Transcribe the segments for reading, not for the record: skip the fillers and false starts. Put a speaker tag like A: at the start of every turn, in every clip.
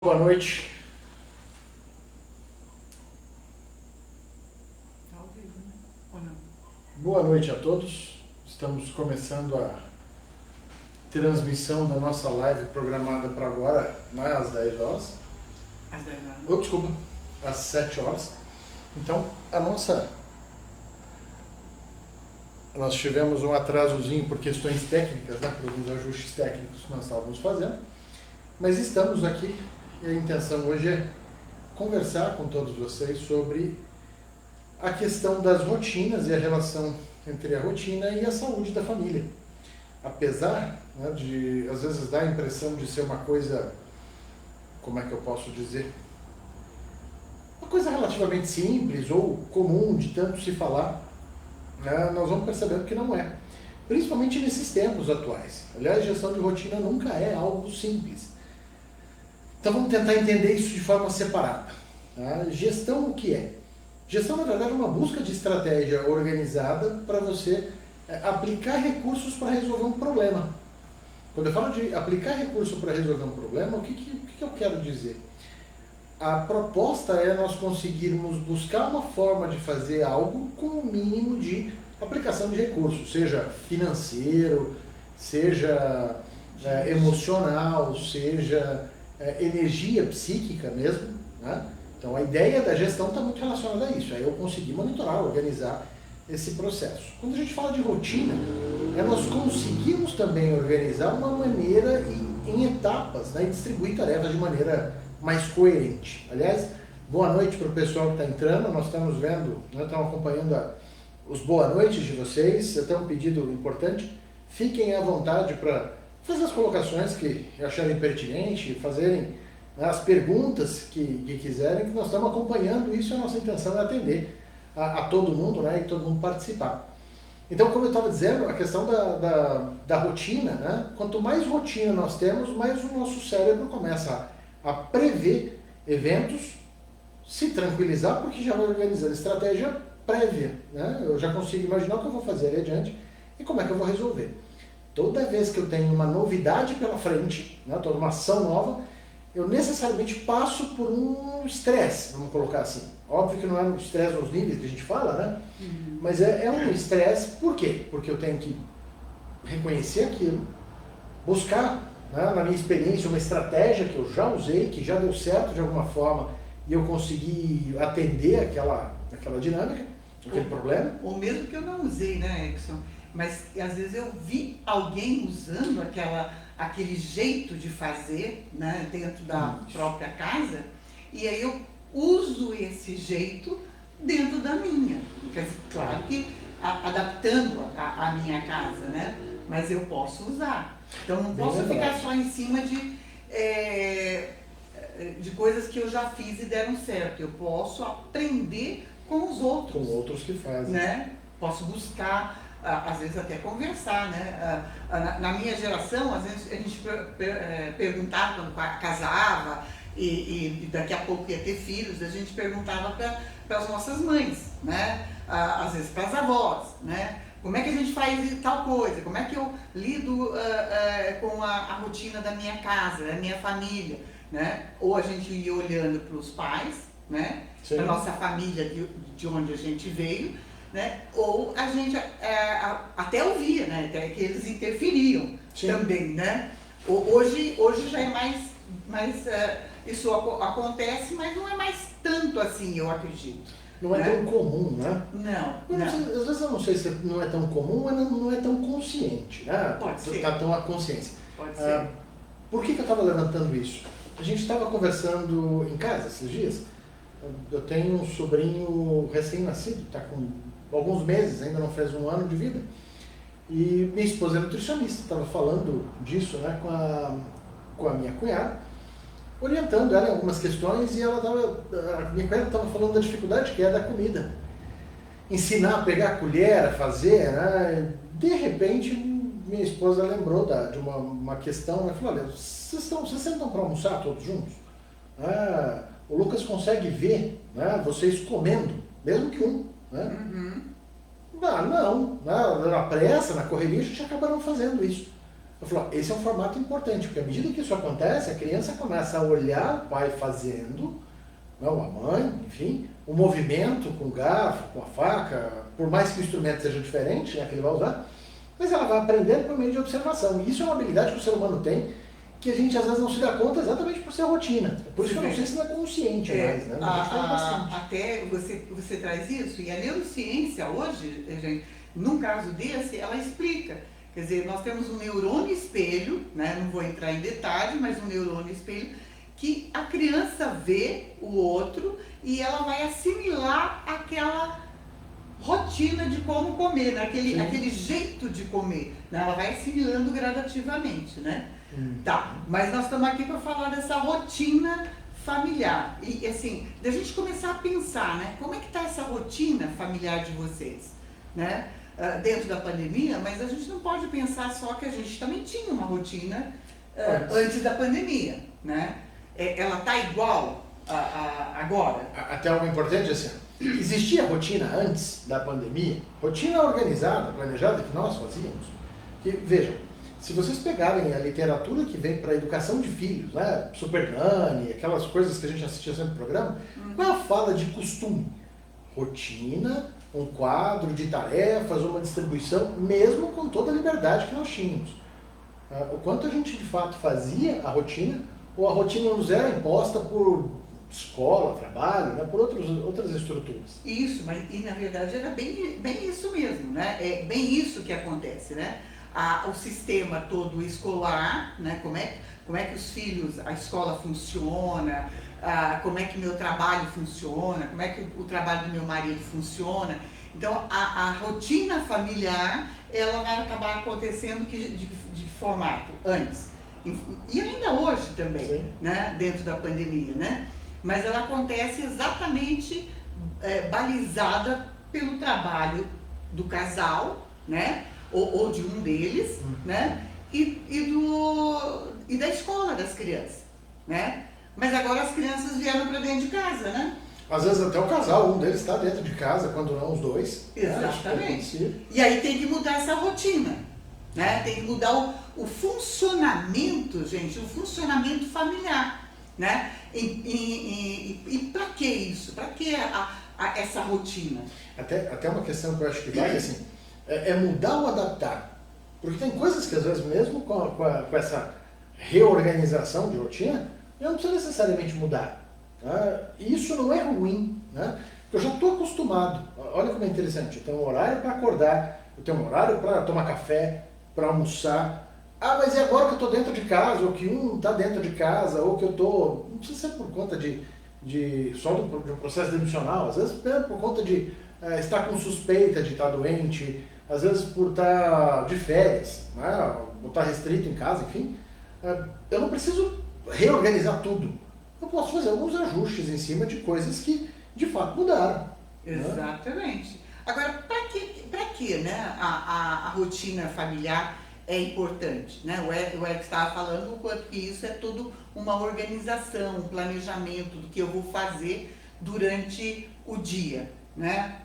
A: Boa noite.
B: Tá ao vivo, né? Ou não?
A: Boa noite a todos. Estamos começando a transmissão da nossa live programada para agora, não é às 10 horas.
B: Às 10 horas.
A: Oh, desculpa, às 7 horas. Então, nós tivemos um atrasozinho por questões técnicas, né, por alguns ajustes técnicos que nós estávamos fazendo, mas estamos aqui e a intenção hoje é conversar com todos vocês sobre a questão das rotinas e a relação entre a rotina e a saúde da família. Apesar, né, de às vezes dar a impressão de ser uma coisa, como é que eu posso dizer, uma coisa relativamente simples ou comum de tanto se falar, né, nós vamos percebendo que não é. Principalmente nesses tempos atuais. Aliás, gestão de rotina nunca é algo simples. Então vamos tentar entender isso de forma separada. Tá? Gestão o que é? Gestão, na verdade, é uma busca de estratégia organizada para você aplicar recursos para resolver um problema. Quando eu falo de aplicar recurso para resolver um problema, o que eu quero dizer? A proposta é nós conseguirmos buscar uma forma de fazer algo com o mínimo de aplicação de recursos, seja financeiro, seja emocional, seja energia psíquica mesmo, né? Então a ideia da gestão está muito relacionada a isso, é eu conseguir monitorar, organizar esse processo. Quando a gente fala de rotina, nós conseguimos também organizar uma maneira em etapas, né, e distribuir tarefas de maneira mais coerente. Aliás, boa noite para o pessoal que está entrando, nós estamos vendo, nós estamos acompanhando os boa noites de vocês, até um pedido importante, fiquem à vontade para fazer as colocações que acharem pertinente, fazerem as perguntas que quiserem, que nós estamos acompanhando isso, a nossa intenção é atender a todo mundo, né, e todo mundo participar. Então, como eu estava dizendo, a questão da rotina, né, quanto mais rotina nós temos, mais o nosso cérebro começa a prever eventos, se tranquilizar, porque já vai organizando estratégia prévia, né, eu já consigo imaginar o que eu vou fazer ali adiante e como é que eu vou resolver. Toda vez que eu tenho uma novidade pela frente, né, toda uma ação nova, eu necessariamente passo por um estresse, vamos colocar assim. Óbvio que não é um estresse nos níveis que a gente fala, né?
B: Uhum.
A: Mas é um estresse, por quê? Porque eu tenho que reconhecer aquilo, buscar, né, na minha experiência, uma estratégia que eu já usei, que já deu certo de alguma forma, e eu consegui atender aquela dinâmica, aquele problema.
B: Ou mesmo que eu não usei, né, Edson? Mas às vezes eu vi alguém usando aquele jeito de fazer, né, dentro da própria casa, e aí eu uso esse jeito dentro da minha. Quer dizer, claro que adaptando a minha casa, né? Mas eu posso usar. Então não posso ficar só em cima de coisas que eu já fiz e deram certo. Eu posso aprender com os outros.
A: Com outros que fazem.
B: Né? Posso buscar, às vezes até conversar, né? Na minha geração, às vezes a gente perguntava quando casava e daqui a pouco ia ter filhos, a gente perguntava para as nossas mães, né? Às vezes para as avós, né? Como é que a gente faz tal coisa? Como é que eu lido com a rotina da minha casa, da minha família, né? Ou a gente ia olhando para os pais, né? Da nossa família de onde a gente veio, né? Ou a gente até ouvia, né? Até que eles interferiam. Sim. Também, né? Hoje já é mais isso acontece, mas não é mais tanto assim, eu acredito.
A: Não é tão comum, né?
B: Não.
A: Às vezes eu não sei se não é tão comum, mas não é tão consciente, né?
B: Pode ser.
A: Tá tão a consciência.
B: Pode ser.
A: Por que eu estava levantando isso? A gente estava conversando em casa esses dias. Eu tenho um sobrinho recém-nascido, está com alguns meses, ainda não fez um ano de vida. E minha esposa é nutricionista, estava falando disso, né, com a minha cunhada, orientando ela em algumas questões, e a minha cunhada estava falando da dificuldade que é da comida. Ensinar a pegar a colher, a fazer, né? De repente, minha esposa lembrou de uma questão, ela falou, olha, vocês sentam para almoçar todos juntos? O Lucas consegue ver, né, vocês comendo, mesmo que um, né?
B: Uhum.
A: Não, na pressa, na correria, a gente acaba não fazendo isso. Eu falo, esse é um formato importante, porque à medida que isso acontece, a criança começa a olhar o pai fazendo, não, a mãe, enfim, o movimento com o garfo, com a faca, por mais que o instrumento seja diferente, né, que ele vai usar, mas ela vai aprendendo por meio de observação. E isso é uma habilidade que o ser humano tem, que a gente às vezes não se dá conta exatamente por ser rotina. Por isso que eu não sei se não é consciente mais, né? Mas a gente faz bastante.
B: Até você traz isso, e a neurociência hoje, gente, num caso desse, ela explica. Quer dizer, nós temos um neurônio espelho, né? Não vou entrar em detalhe, mas um neurônio espelho, que a criança vê o outro e ela vai assimilar aquela rotina de como comer, né? aquele jeito de comer, né? Ela vai assimilando gradativamente, né? Tá, mas nós estamos aqui para falar dessa rotina familiar. E assim, da gente começar a pensar, né? Como é que está essa rotina familiar de vocês, né? Dentro da pandemia, mas a gente não pode pensar só que a gente também tinha uma rotina antes da pandemia, né? Ela está igual agora?
A: Até algo importante, assim, existia rotina antes da pandemia, rotina organizada, planejada, que nós fazíamos, que, vejam, se vocês pegarem a literatura que vem para a educação de filhos, né, Super Nanny, aquelas coisas que a gente assistia sempre no programa, qual é a fala de costume? Rotina, um quadro de tarefas, uma distribuição, mesmo com toda a liberdade que nós tínhamos. O quanto a gente de fato fazia a rotina, ou a rotina nos era imposta por escola, trabalho, né, por outras estruturas.
B: Isso, mas e na verdade era bem isso mesmo, né? É bem isso que acontece, né? O sistema todo escolar, né? Como é que os filhos, a escola funciona, como é que meu trabalho funciona, como é que o trabalho do meu marido funciona. Então, a rotina familiar, ela vai acabar acontecendo de formato antes. E ainda hoje também, né? Dentro da pandemia, né? Mas ela acontece exatamente balizada pelo trabalho do casal, né? Ou de um deles, né? E da escola das crianças, né? Mas agora as crianças vieram para dentro de casa, né?
A: Às vezes até o casal, um deles está dentro de casa, quando não os dois.
B: Exatamente. E aí tem que mudar essa rotina, né? Tem que mudar o funcionamento, gente, o funcionamento familiar, né? E para que isso? Para que essa rotina?
A: Até uma questão que eu acho que vale, assim, é mudar ou adaptar. Porque tem coisas que às vezes mesmo com essa reorganização de rotina, eu não preciso necessariamente mudar. Tá? E isso não é ruim, né? Porque eu já estou acostumado. Olha como é interessante, eu tenho um horário para acordar, eu tenho um horário para tomar café, para almoçar. Mas e agora que eu estou dentro de casa, ou que um está dentro de casa, ou que eu estou... Não precisa ser por conta só de um processo demissional, às vezes por conta de estar com suspeita de estar doente, às vezes por estar de férias, né? Ou estar restrito em casa, enfim. Eu não preciso reorganizar tudo. Eu posso fazer alguns ajustes em cima de coisas que de fato mudaram.
B: Exatamente. Né? Agora, para que né, a rotina familiar é importante, né? O Eric estava falando o quanto que isso é tudo uma organização, um planejamento do que eu vou fazer durante o dia, né?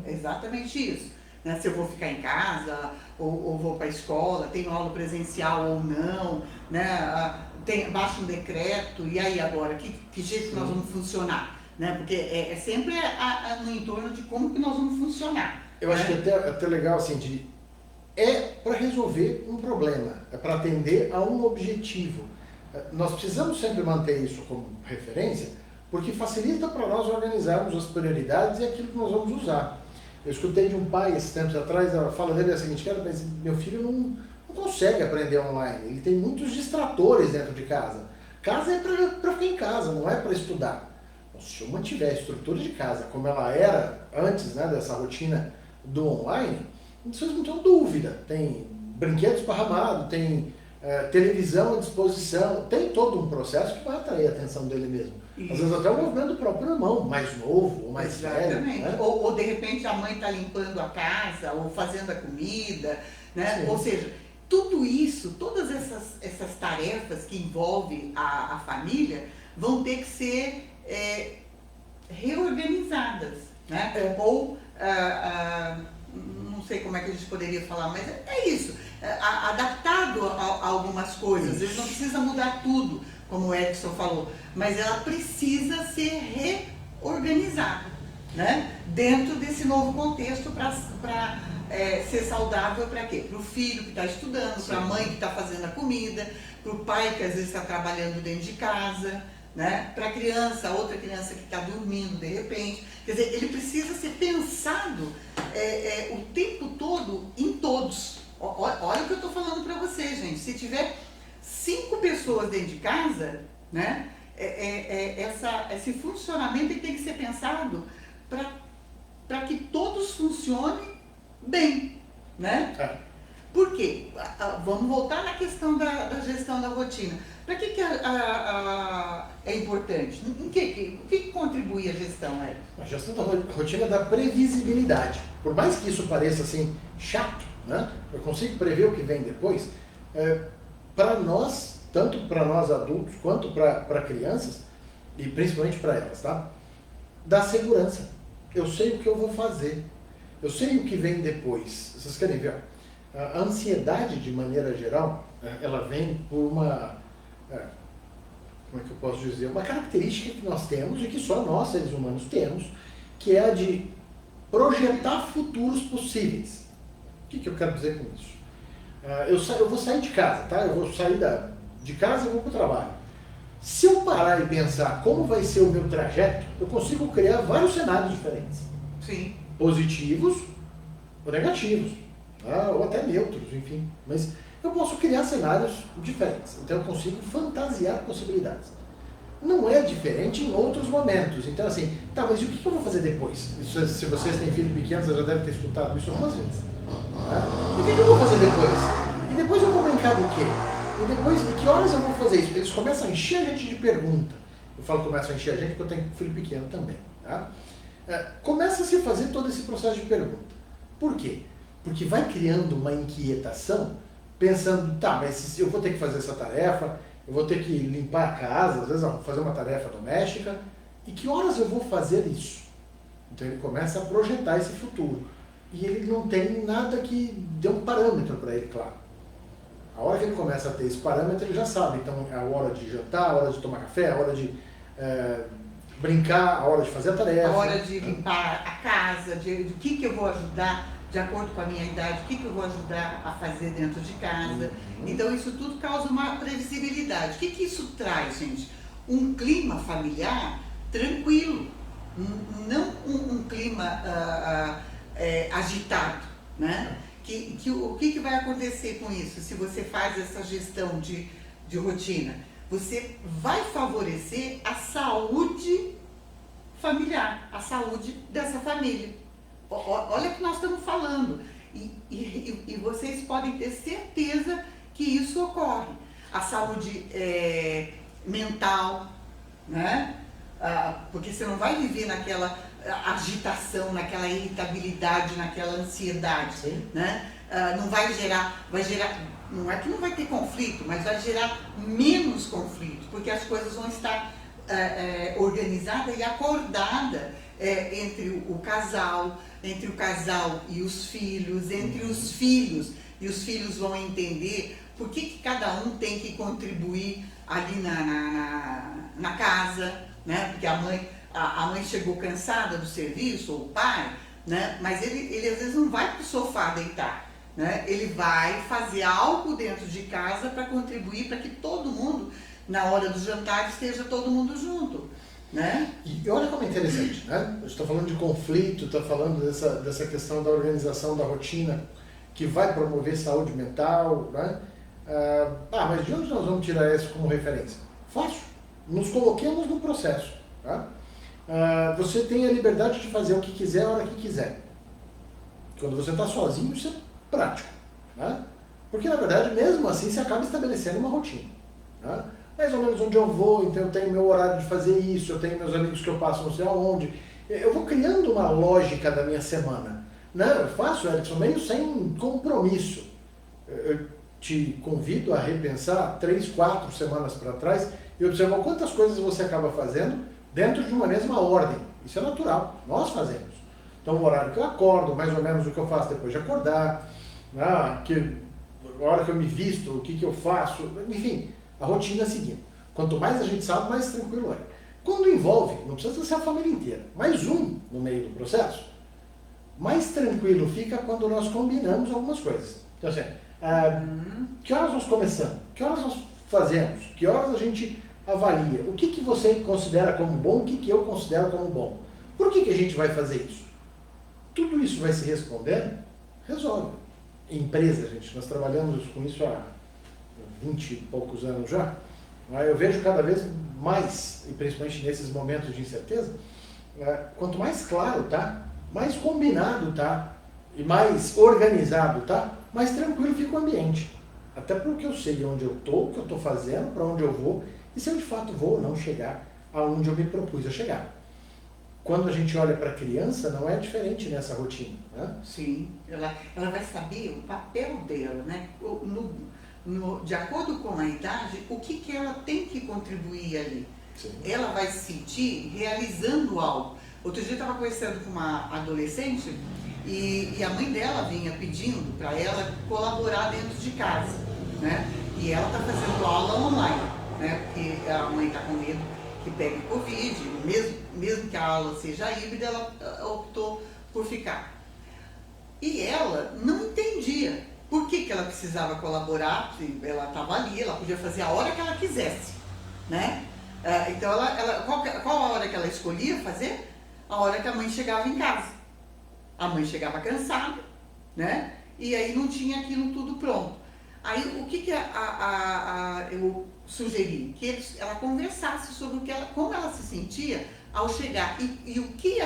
B: Exatamente isso. Né? Se eu vou ficar em casa ou vou para a escola, tenho aula presencial ou não, né? Baixa um decreto, e aí agora, que jeito que nós vamos funcionar? Né? Porque é sempre no entorno de como que nós vamos funcionar.
A: Eu acho que até legal assim, para resolver um problema, é para atender a um objetivo. Nós precisamos sempre manter isso como referência, porque facilita para nós organizarmos as prioridades e aquilo que nós vamos usar. Eu escutei de um pai esses tempos atrás, a fala dele é a seguinte: cara, mas meu filho não consegue aprender online, ele tem muitos distratores dentro de casa. Casa é para ficar em casa, não é para estudar. Se eu mantiver a estrutura de casa como ela era antes, né, dessa rotina do online, vocês não tenham dúvida, tem brinquedo esparramado, tem televisão à disposição, tem todo um processo que vai atrair a atenção dele mesmo. Isso. Às vezes até o movimento do próprio irmão, mais novo ou mais velho. Né?
B: Ou de repente a mãe está limpando a casa, ou fazendo a comida, né? Ou seja, tudo isso, todas essas tarefas que envolvem a família vão ter que ser reorganizadas, né? Ou, não não sei como é que a gente poderia falar, mas é isso, adaptado a algumas coisas, ele não precisa mudar tudo, como o Edson falou, mas ela precisa ser reorganizada, né? Dentro desse novo contexto para ser saudável para quê? Para o filho que está estudando, para a mãe que está fazendo a comida, para o pai que às vezes está trabalhando dentro de casa, né? Para a criança, outra criança que está dormindo de repente. Quer dizer, ele precisa ser pensado o tempo todo em todos. Olha o que eu estou falando para vocês, gente. Se tiver 5 pessoas dentro de casa, né? Esse funcionamento tem que ser pensado para que todos funcionem bem, né? Por quê? Vamos voltar na questão da gestão da rotina. Para que é importante? O que contribui a gestão?
A: A gestão da rotina dá previsibilidade. Por mais que isso pareça assim chato, né? Eu consigo prever o que vem depois. Para nós, tanto para nós adultos quanto para crianças, e principalmente para elas, tá? Dá segurança. Eu sei o que eu vou fazer. Eu sei o que vem depois. Vocês querem ver? A ansiedade, de maneira geral, ela vem por uma... como é que eu posso dizer? Uma característica que nós temos e que só nós, seres humanos, temos, que é a de projetar futuros possíveis. O que eu quero dizer com isso? Eu vou sair de casa, tá? Eu vou sair de casa e vou para o trabalho. Se eu parar e pensar como vai ser o meu trajeto, eu consigo criar vários cenários diferentes.
B: Sim.
A: Positivos ou negativos, tá? Ou até neutros, enfim. Mas eu posso criar cenários diferentes. Então eu consigo fantasiar possibilidades. Não é diferente em outros momentos. Então assim, tá, mas e o que eu vou fazer depois? Isso, se vocês têm filhos pequenos, já devem ter escutado isso algumas vezes. Tá? E o que eu vou fazer depois? E depois eu vou brincar do quê? E depois, de que horas eu vou fazer isso? Eles começam a encher a gente de pergunta. Eu falo que começam a encher a gente porque eu tenho filho pequeno também. Tá? Começa-se a fazer todo esse processo de pergunta. Por quê? Porque vai criando uma inquietação, pensando, tá, mas eu vou ter que fazer essa tarefa, eu vou ter que limpar a casa, às vezes eu vou fazer uma tarefa doméstica, e que horas eu vou fazer isso? Então ele começa a projetar esse futuro. E ele não tem nada que dê um parâmetro para ele, claro. A hora que ele começa a ter esse parâmetro, ele já sabe. Então é a hora de jantar, a hora de tomar café, a hora de brincar, a hora de fazer a tarefa.
B: A hora de limpar a casa, de que eu vou ajudar, de acordo com a minha idade, o que eu vou ajudar a fazer dentro de casa. Então isso tudo causa uma previsibilidade. O que isso traz, gente? Um clima familiar tranquilo, não um clima agitado, né? O que vai acontecer com isso? Se você faz essa gestão de rotina, você vai favorecer a saúde familiar, a saúde dessa família. Olha o que nós estamos falando. E vocês podem ter certeza que isso ocorre. A saúde mental, né? Porque você não vai viver naquela agitação, naquela irritabilidade, naquela ansiedade, né? Vai gerar, não é que não vai ter conflito, mas vai gerar menos conflito, porque as coisas vão estar organizadas e acordadas entre o casal e os filhos, entre os filhos, e os filhos vão entender por que cada um tem que contribuir ali na casa, né? Porque a mãe chegou cansada do serviço, ou o pai, né? Mas ele às vezes não vai para o sofá deitar, né? Ele vai fazer algo dentro de casa para contribuir para que todo mundo, na hora do jantar, esteja todo mundo junto, né?
A: E olha como é interessante, né? Eu estou falando de conflito, estou falando dessa questão da organização da rotina que vai promover saúde mental, né? Mas de onde nós vamos tirar isso como referência? Fácil. Nos coloquemos no processo, tá? Você tem a liberdade de fazer o que quiser, a hora que quiser. Quando você está sozinho, isso é prático, né? Porque, na verdade, mesmo assim, você acaba estabelecendo uma rotina, né? Mais ou menos onde eu vou, então eu tenho meu horário de fazer isso, eu tenho meus amigos que eu passo não sei aonde. Eu vou criando uma lógica da minha semana, né? Eu faço, Edson, meio sem compromisso. Eu te convido a repensar 3, 4 semanas para trás e observar quantas coisas você acaba fazendo dentro de uma mesma ordem. Isso é natural, nós fazemos. Então, o horário que eu acordo, mais ou menos o que eu faço depois de acordar, né? A hora que eu me visto, o que eu faço, enfim, a rotina seguindo. Quanto mais a gente sabe, mais tranquilo é. Quando envolve, não precisa ser a família inteira, mais um no meio do processo, mais tranquilo fica quando nós combinamos algumas coisas. Então, assim, que horas nós começamos? Que horas nós fazemos? Que horas a gente avalia? O que você considera como bom? O que eu considero como bom? Por que a gente vai fazer isso? Tudo isso vai se respondendo, resolve. Empresa, gente, nós trabalhamos com isso há 20 e poucos anos já. Eu vejo cada vez mais, e principalmente nesses momentos de incerteza, quanto mais claro tá, mais combinado tá, e mais organizado tá, mais tranquilo fica o ambiente. Até porque eu sei onde eu estou, o que eu estou fazendo, para onde eu vou, e se eu de fato vou ou não chegar aonde eu me propus a chegar. Quando a gente olha para a criança, não é diferente nessa rotina. Né?
B: Sim, ela vai saber o papel dela, né? De acordo com a idade, o que ela tem que contribuir ali.
A: Sim.
B: Ela vai se sentir realizando algo. Outro dia eu estava conversando com uma adolescente e a mãe dela vinha pedindo para ela colaborar dentro de casa, né? E ela está fazendo aula online, né? Porque a mãe está com medo que pegue Covid, mesmo que a aula seja híbrida, ela optou por ficar. E ela não entendia por que ela precisava colaborar, se ela estava ali, ela podia fazer a hora que ela quisesse, né? Então, qual a hora que ela escolhia fazer? A hora que a mãe chegava em casa. A mãe chegava cansada, né? E aí não tinha aquilo tudo pronto. Aí o que eu sugeri? Que ela conversasse sobre como ela se sentia ao chegar e o que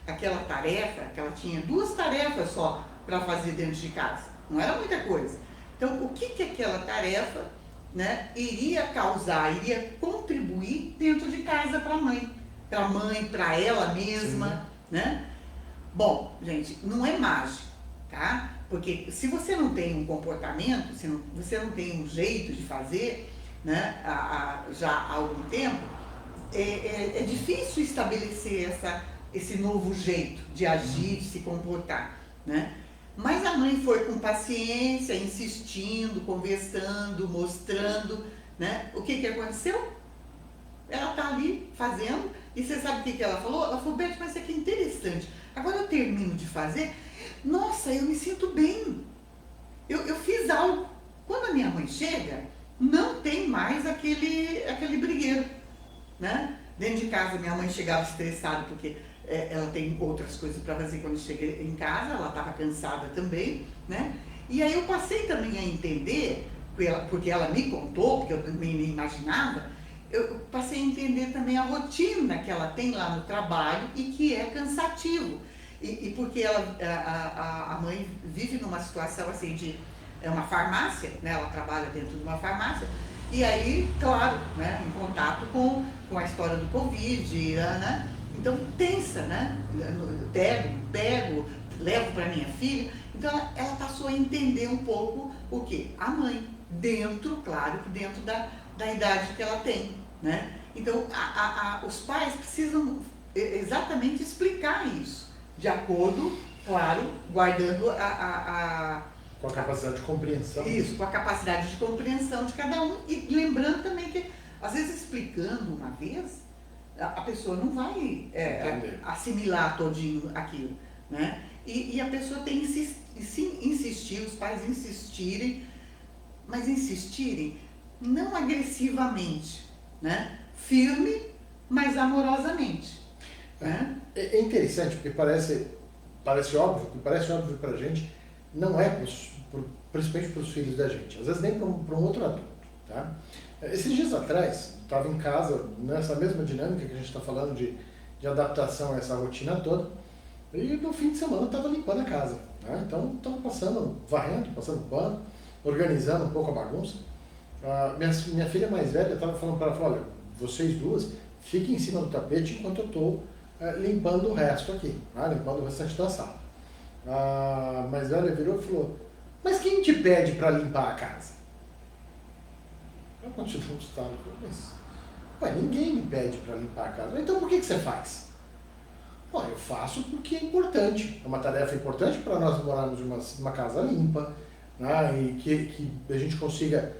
B: aquela tarefa, que ela tinha 2 tarefas só para fazer dentro de casa, não era muita coisa. Então, o que aquela tarefa, né, iria causar, iria contribuir dentro de casa para a mãe, para ela mesma, né? Bom, gente, não é mágico, tá? Porque se você não tem um comportamento, se você não tem um jeito de fazer, né, já há algum tempo, é difícil estabelecer esse novo jeito de agir, de se comportar, né? Mas a mãe foi com paciência, insistindo, conversando, mostrando, né? O que aconteceu? Ela está ali fazendo, e você sabe o que ela falou? Ela falou, Beth, mas isso aqui é interessante. Agora eu termino de fazer, nossa, eu me sinto bem. Eu fiz algo. Quando a minha mãe chega, não tem mais aquele brigueiro, né? Dentro de casa, minha mãe chegava estressada, porque ela tem outras coisas para fazer quando chega em casa, ela estava cansada também, né? E aí eu passei também a entender, porque ela me contou, porque eu também nem imaginava, eu passei a entender também a rotina que ela tem lá no trabalho e que é cansativo. E porque a mãe vive numa situação assim é uma farmácia, né? Ela trabalha dentro de uma farmácia, e aí, claro, né, em contato com a história do Covid, né? Então tensa, né? Pego, levo para minha filha. Então ela passou a entender um pouco o quê? A mãe, claro que dentro da idade que ela tem, né? Então os pais precisam exatamente explicar isso, de acordo, claro, guardando
A: com a capacidade de compreensão.
B: Isso, com a capacidade de compreensão de cada um. E lembrando também que, às vezes, explicando uma vez, a pessoa não vai assimilar todinho aquilo, né? E a pessoa tem que insistir, os pais insistirem, mas insistirem não agressivamente, né? Firme, mas amorosamente. Né?
A: É interessante, porque parece óbvio, para a gente, não é principalmente para os filhos da gente, às vezes nem para um outro adulto. Tá? Esses dias atrás, estava em casa, nessa mesma dinâmica que a gente está falando de adaptação a essa rotina toda, e no fim de semana eu estava limpando a casa. Tá? Então, estava varrendo, passando pano, organizando um pouco a bagunça. Minha filha mais velha estava falando para ela, olha, vocês duas fiquem em cima do tapete enquanto eu estou limpando o resto aqui, limpando o restante da sala. A mais velha virou e falou, mas quem te pede para limpar a casa? Eu continuo assustado, mas ninguém me pede para limpar a casa. Então por que você faz? Bom, eu faço porque é importante, é uma tarefa importante para nós morarmos em uma casa limpa, né? E que a gente consiga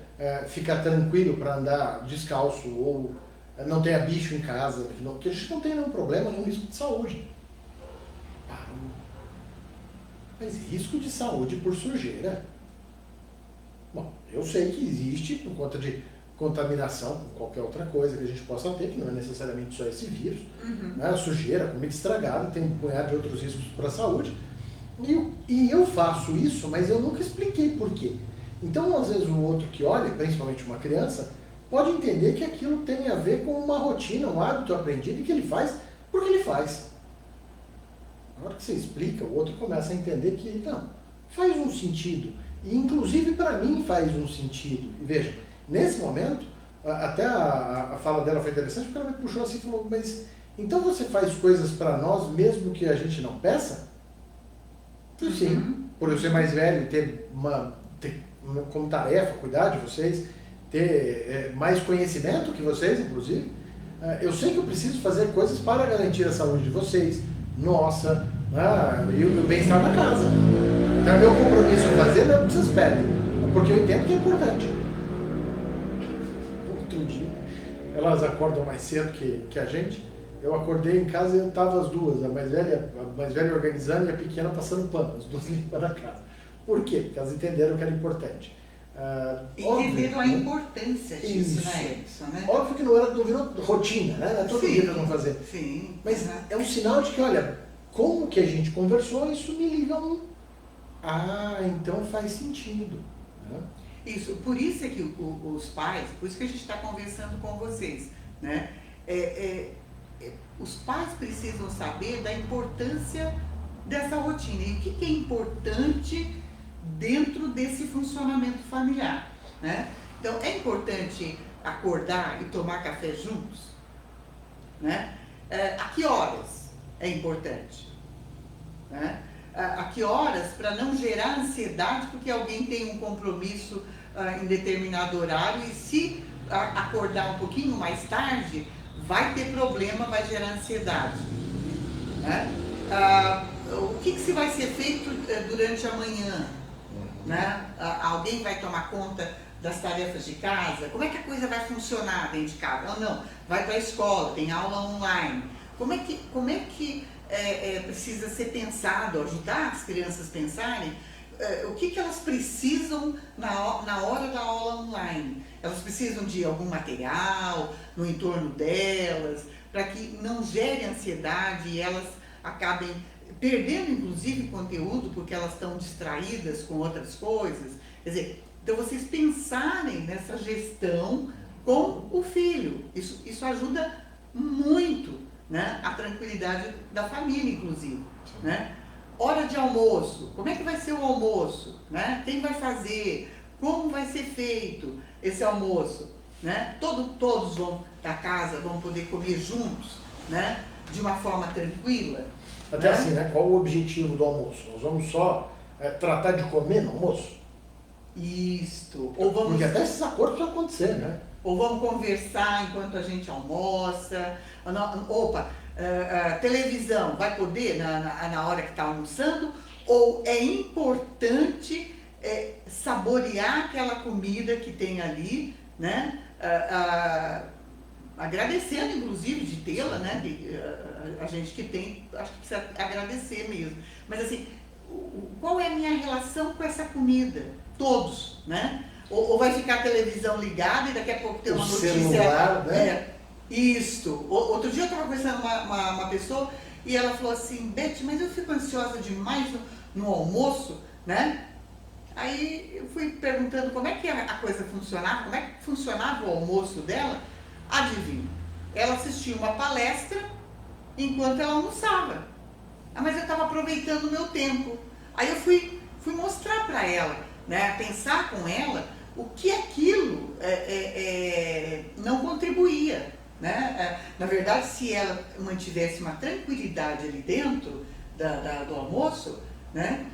A: ficar tranquilo para andar descalço ou não tenha bicho em casa, que a gente não tenha nenhum problema, nenhum risco de saúde. Mas risco de saúde por sujeira? Bom, eu sei que existe por conta de contaminação com qualquer outra coisa que a gente possa ter, que não é necessariamente só esse vírus, né? Sujeira, comida estragada, tem um punhado de outros riscos para a saúde. E eu faço isso, mas eu nunca expliquei por quê. Então, às vezes, o outro que olha, principalmente uma criança, pode entender que aquilo tem a ver com uma rotina, um hábito aprendido e que ele faz porque ele faz. Na hora que você explica, o outro começa a entender que, não, faz um sentido. E, inclusive, para mim faz um sentido. E veja, nesse momento, até a fala dela foi interessante, porque ela me puxou assim e falou, mas então você faz coisas para nós mesmo que a gente não peça? Sim, por eu ser mais velho e ter como tarefa cuidar de vocês, ter mais conhecimento que vocês, inclusive, eu sei que eu preciso fazer coisas para garantir a saúde de vocês, nossa, e o bem-estar da casa. Então é meu compromisso fazer, não é o que vocês pedem, porque eu entendo que é importante. Outro dia, elas acordam mais cedo que a gente. Eu acordei em casa e eu estava as duas, a mais velha organizando e a pequena passando pano, as duas limpando a casa. Por quê? Porque elas entenderam que era importante.
B: Entenderam a importância disso, né?
A: Óbvio que não virou rotina, né? Não é todo dia que vamos fazer.
B: Sim.
A: Mas é um sinal de que, olha, como que a gente conversou, isso me liga então faz sentido. Né?
B: Isso, por isso é que os pais, por isso que a gente está conversando com vocês, né? Os pais precisam saber da importância dessa rotina e o que é importante dentro desse funcionamento familiar, né? Então, é importante acordar e tomar café juntos, né? A que horas é importante? Né? A que horas, para não gerar ansiedade, porque alguém tem um compromisso em determinado horário e se acordar um pouquinho mais tarde, vai ter problema, vai gerar ansiedade. Né? O que se vai ser feito durante a manhã? Né? Alguém vai tomar conta das tarefas de casa? Como é que a coisa vai funcionar dentro de casa? Ou não, vai para a escola, tem aula online. Como é que precisa ser pensado, ajudar as crianças a pensarem o que elas precisam na hora da aula online? Elas precisam de algum material no entorno delas, para que não gere ansiedade e elas acabem perdendo, inclusive, conteúdo, porque elas estão distraídas com outras coisas. Quer dizer, então vocês pensarem nessa gestão com o filho. Isso ajuda muito, né, a tranquilidade da família, inclusive. Né? Hora de almoço, como é que vai ser o almoço? Né? Quem vai fazer? Como vai ser feito esse almoço? Né? Todos da casa vão poder comer juntos, né? De uma forma tranquila.
A: Até assim, né? Qual o objetivo do almoço? Nós vamos só tratar de comer no almoço?
B: Isto.
A: Porque até esses acordos vão acontecer, né?
B: Ou vamos conversar enquanto a gente almoça. Televisão, vai poder na hora que está almoçando? Ou é importante saborear aquela comida que tem ali, né? Agradecendo, inclusive, de tê-la, né? A gente que tem, acho que precisa agradecer mesmo. Mas assim, qual é a minha relação com essa comida? Todos, né? Ou vai ficar a televisão ligada e daqui a pouco tem uma notícia.
A: Celular, né?
B: Isto. Outro dia eu estava conversando com uma pessoa e ela falou assim, Beth, mas eu fico ansiosa demais no almoço, né? Aí eu fui perguntando como é que a coisa funcionava, como é que funcionava o almoço dela. Adivinha, ela assistia uma palestra enquanto ela almoçava. Mas eu estava aproveitando o meu tempo. Aí eu fui mostrar para ela, né, pensar com ela o que aquilo não contribuía. Né? Na verdade, se ela mantivesse uma tranquilidade ali dentro do almoço, né,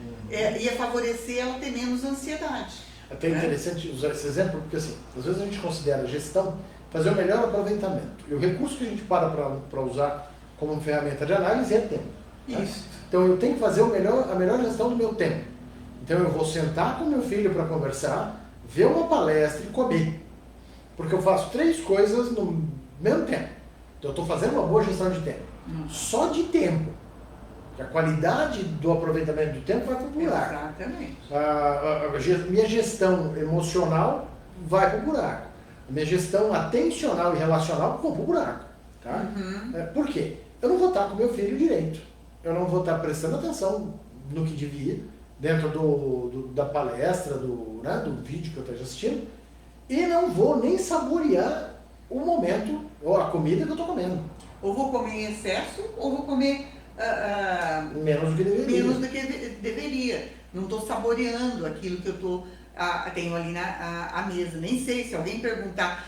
B: ia favorecer ela ter menos ansiedade.
A: Até interessante usar esse exemplo, porque assim, às vezes a gente considera a gestão fazer o melhor aproveitamento. E o recurso que a gente para usar como ferramenta de análise é tempo. Né?
B: Isso.
A: Então eu tenho que fazer a melhor gestão do meu tempo. Então eu vou sentar com meu filho para conversar, ver uma palestra e comer. Porque eu faço 3 coisas no mesmo tempo. Então eu estou fazendo uma boa gestão de tempo. Só de tempo. Porque a qualidade do aproveitamento do tempo vai para o buraco.
B: Exatamente.
A: Minha gestão emocional vai para o buraco. A minha gestão atencional e relacional vai para o buraco. Tá? Por quê? Eu não vou estar com meu filho direito. Eu não vou estar prestando atenção no que devia, dentro da palestra, do vídeo que eu esteja assistindo, e não vou nem saborear o momento, ou a comida que eu estou comendo.
B: Ou vou comer em excesso, ou vou comer
A: menos do que deveria.
B: Menos do que deveria. Não estou saboreando aquilo que eu tenho ali à mesa. Nem sei, se alguém perguntar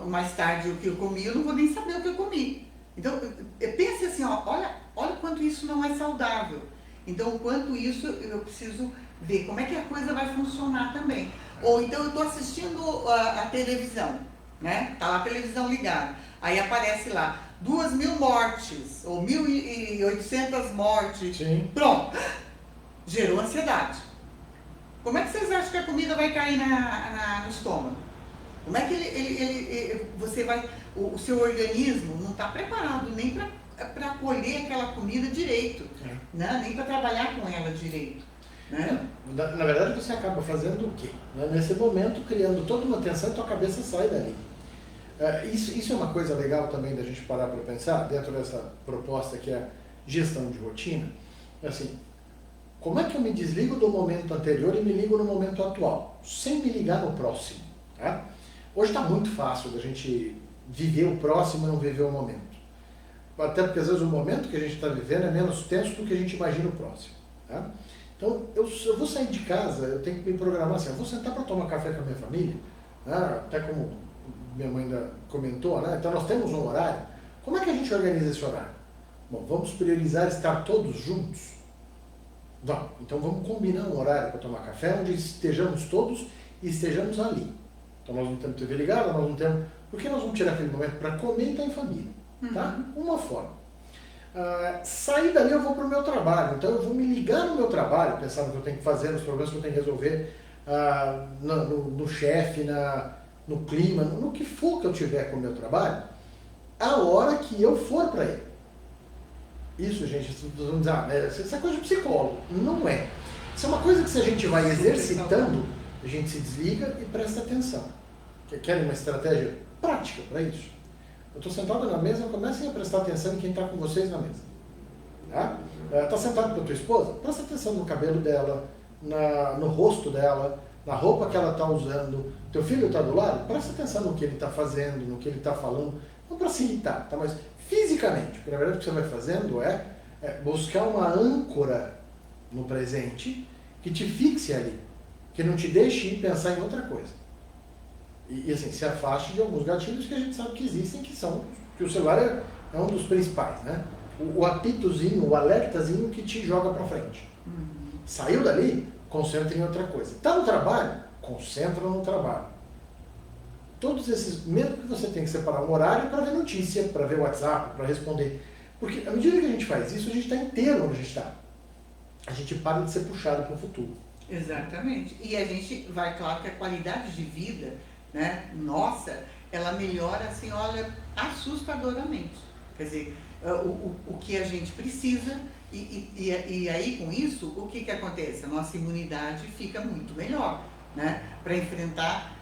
B: mais tarde o que eu comi, eu não vou nem saber o que eu comi. Então, pense assim, olha o quanto isso não é saudável. Então, o quanto isso eu preciso ver como é que a coisa vai funcionar também. Ou então eu estou assistindo a televisão, né? Está lá a televisão ligada. Aí aparece lá 2.000 mortes, ou 1.800 mortes.
A: Sim.
B: Pronto. Gerou ansiedade. Como é que vocês acham que a comida vai cair no estômago? Como é que você vai... O seu organismo não está preparado nem para colher aquela comida direito, né? Nem para trabalhar com ela direito. Né?
A: Na verdade, você acaba fazendo o quê? Nesse momento, criando toda uma tensão e tua cabeça sai dali. Isso é uma coisa legal também da gente parar para pensar, dentro dessa proposta que é a gestão de rotina. Assim, como é que eu me desligo do momento anterior e me ligo no momento atual, sem me ligar no próximo? Tá? Hoje está muito fácil da gente viver o próximo e não viver o momento. Até porque às vezes o momento que a gente está vivendo é menos tenso do que a gente imagina o próximo. Tá? Então, eu vou sair de casa, eu tenho que me programar assim, eu vou sentar para tomar café com a minha família, né? Até como minha mãe ainda comentou, né? Então nós temos um horário. Como é que a gente organiza esse horário? Bom, vamos priorizar estar todos juntos? Vamos. Então vamos combinar um horário para tomar café, onde estejamos todos e estejamos ali. Então nós não temos TV ligada, nós não temos... Por que nós vamos tirar aquele momento para comer e estar em família? Tá? Uma forma. Sair dali eu vou para o meu trabalho, então eu vou me ligar no meu trabalho, pensar no que eu tenho que fazer, nos problemas que eu tenho que resolver, no chefe, no clima, no que for que eu tiver com o meu trabalho, a hora que eu for para ele. Isso, gente, vamos dizer, isso é coisa de psicólogo. Não é. Isso é uma coisa que se a gente vai exercitando, a gente se desliga e presta atenção. Querem uma estratégia prática para isso? Eu estou sentado na mesa, comecem a prestar atenção em quem está com vocês na mesa. Está sentado com a tua esposa? Presta atenção no cabelo dela, no rosto dela, na roupa que ela está usando. Teu filho está do lado? Presta atenção no que ele está fazendo, no que ele está falando. Não para se irritar, tá? Mas fisicamente. Porque na verdade o que você vai fazendo é buscar uma âncora no presente que te fixe ali, que não te deixe ir pensar em outra coisa. E assim, se afaste de alguns gatilhos que a gente sabe que existem, que o celular é um dos principais, né? O apitozinho, o alertazinho que te joga para frente. Saiu dali, concentra em outra coisa. Está no trabalho? Concentra no trabalho. Todos esses, mesmo que você tenha que separar um horário para ver notícia, para ver WhatsApp, para responder. Porque à medida que a gente faz isso, a gente está inteiro onde a gente está. A gente para de ser puxado para o futuro.
B: Exatamente. E a gente vai, claro que a qualidade de vida, né, nossa, ela melhora assim, olha, assustadoramente. Quer dizer, o que a gente precisa e aí com isso, o que acontece? A nossa imunidade fica muito melhor, né, para enfrentar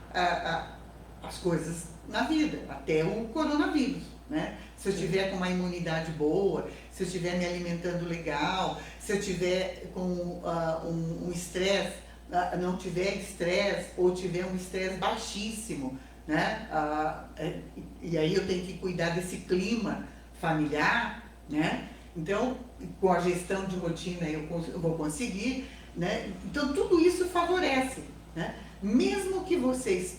B: as coisas na vida, até o coronavírus, né? Se eu tiver com uma imunidade boa, se eu estiver me alimentando legal, se eu tiver com um estresse, não tiver estresse ou tiver um estresse baixíssimo, né? E aí eu tenho que cuidar desse clima familiar, né? Então, com a gestão de rotina eu vou conseguir, né? Então tudo isso favorece, né? Mesmo que vocês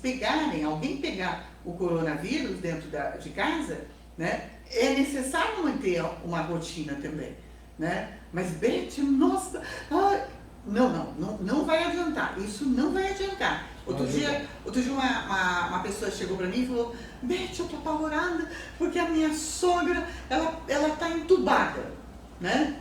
B: alguém pegar o coronavírus dentro de casa, né? É necessário manter uma rotina também, né? Mas, Beth, nossa, não vai adiantar, isso não vai adiantar. Outro dia uma pessoa chegou para mim e falou: Beth, eu tô apavorada porque a minha sogra, ela tá entubada né?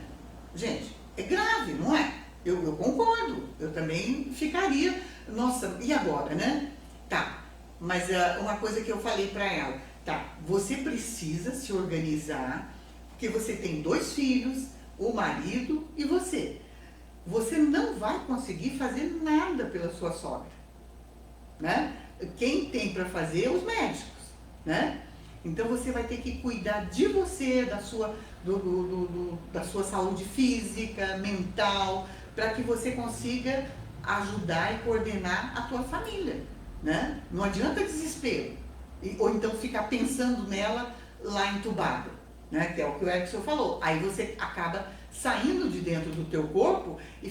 B: Gente, é grave, não é? Eu concordo, eu também ficaria, nossa, e agora, né? Tá, mas uma coisa que eu falei para ela, tá, você precisa se organizar, porque você tem 2 filhos, o marido e você. Você não vai conseguir fazer nada pela sua sogra, né? Quem tem para fazer é os médicos, né? Então você vai ter que cuidar de você, da sua, da sua saúde física, mental, para que você consiga ajudar e coordenar a tua família, né? Não adianta desespero, ou então ficar pensando nela lá entubada, né? Que é o que o Erickson falou. Aí você acaba saindo de dentro do teu corpo e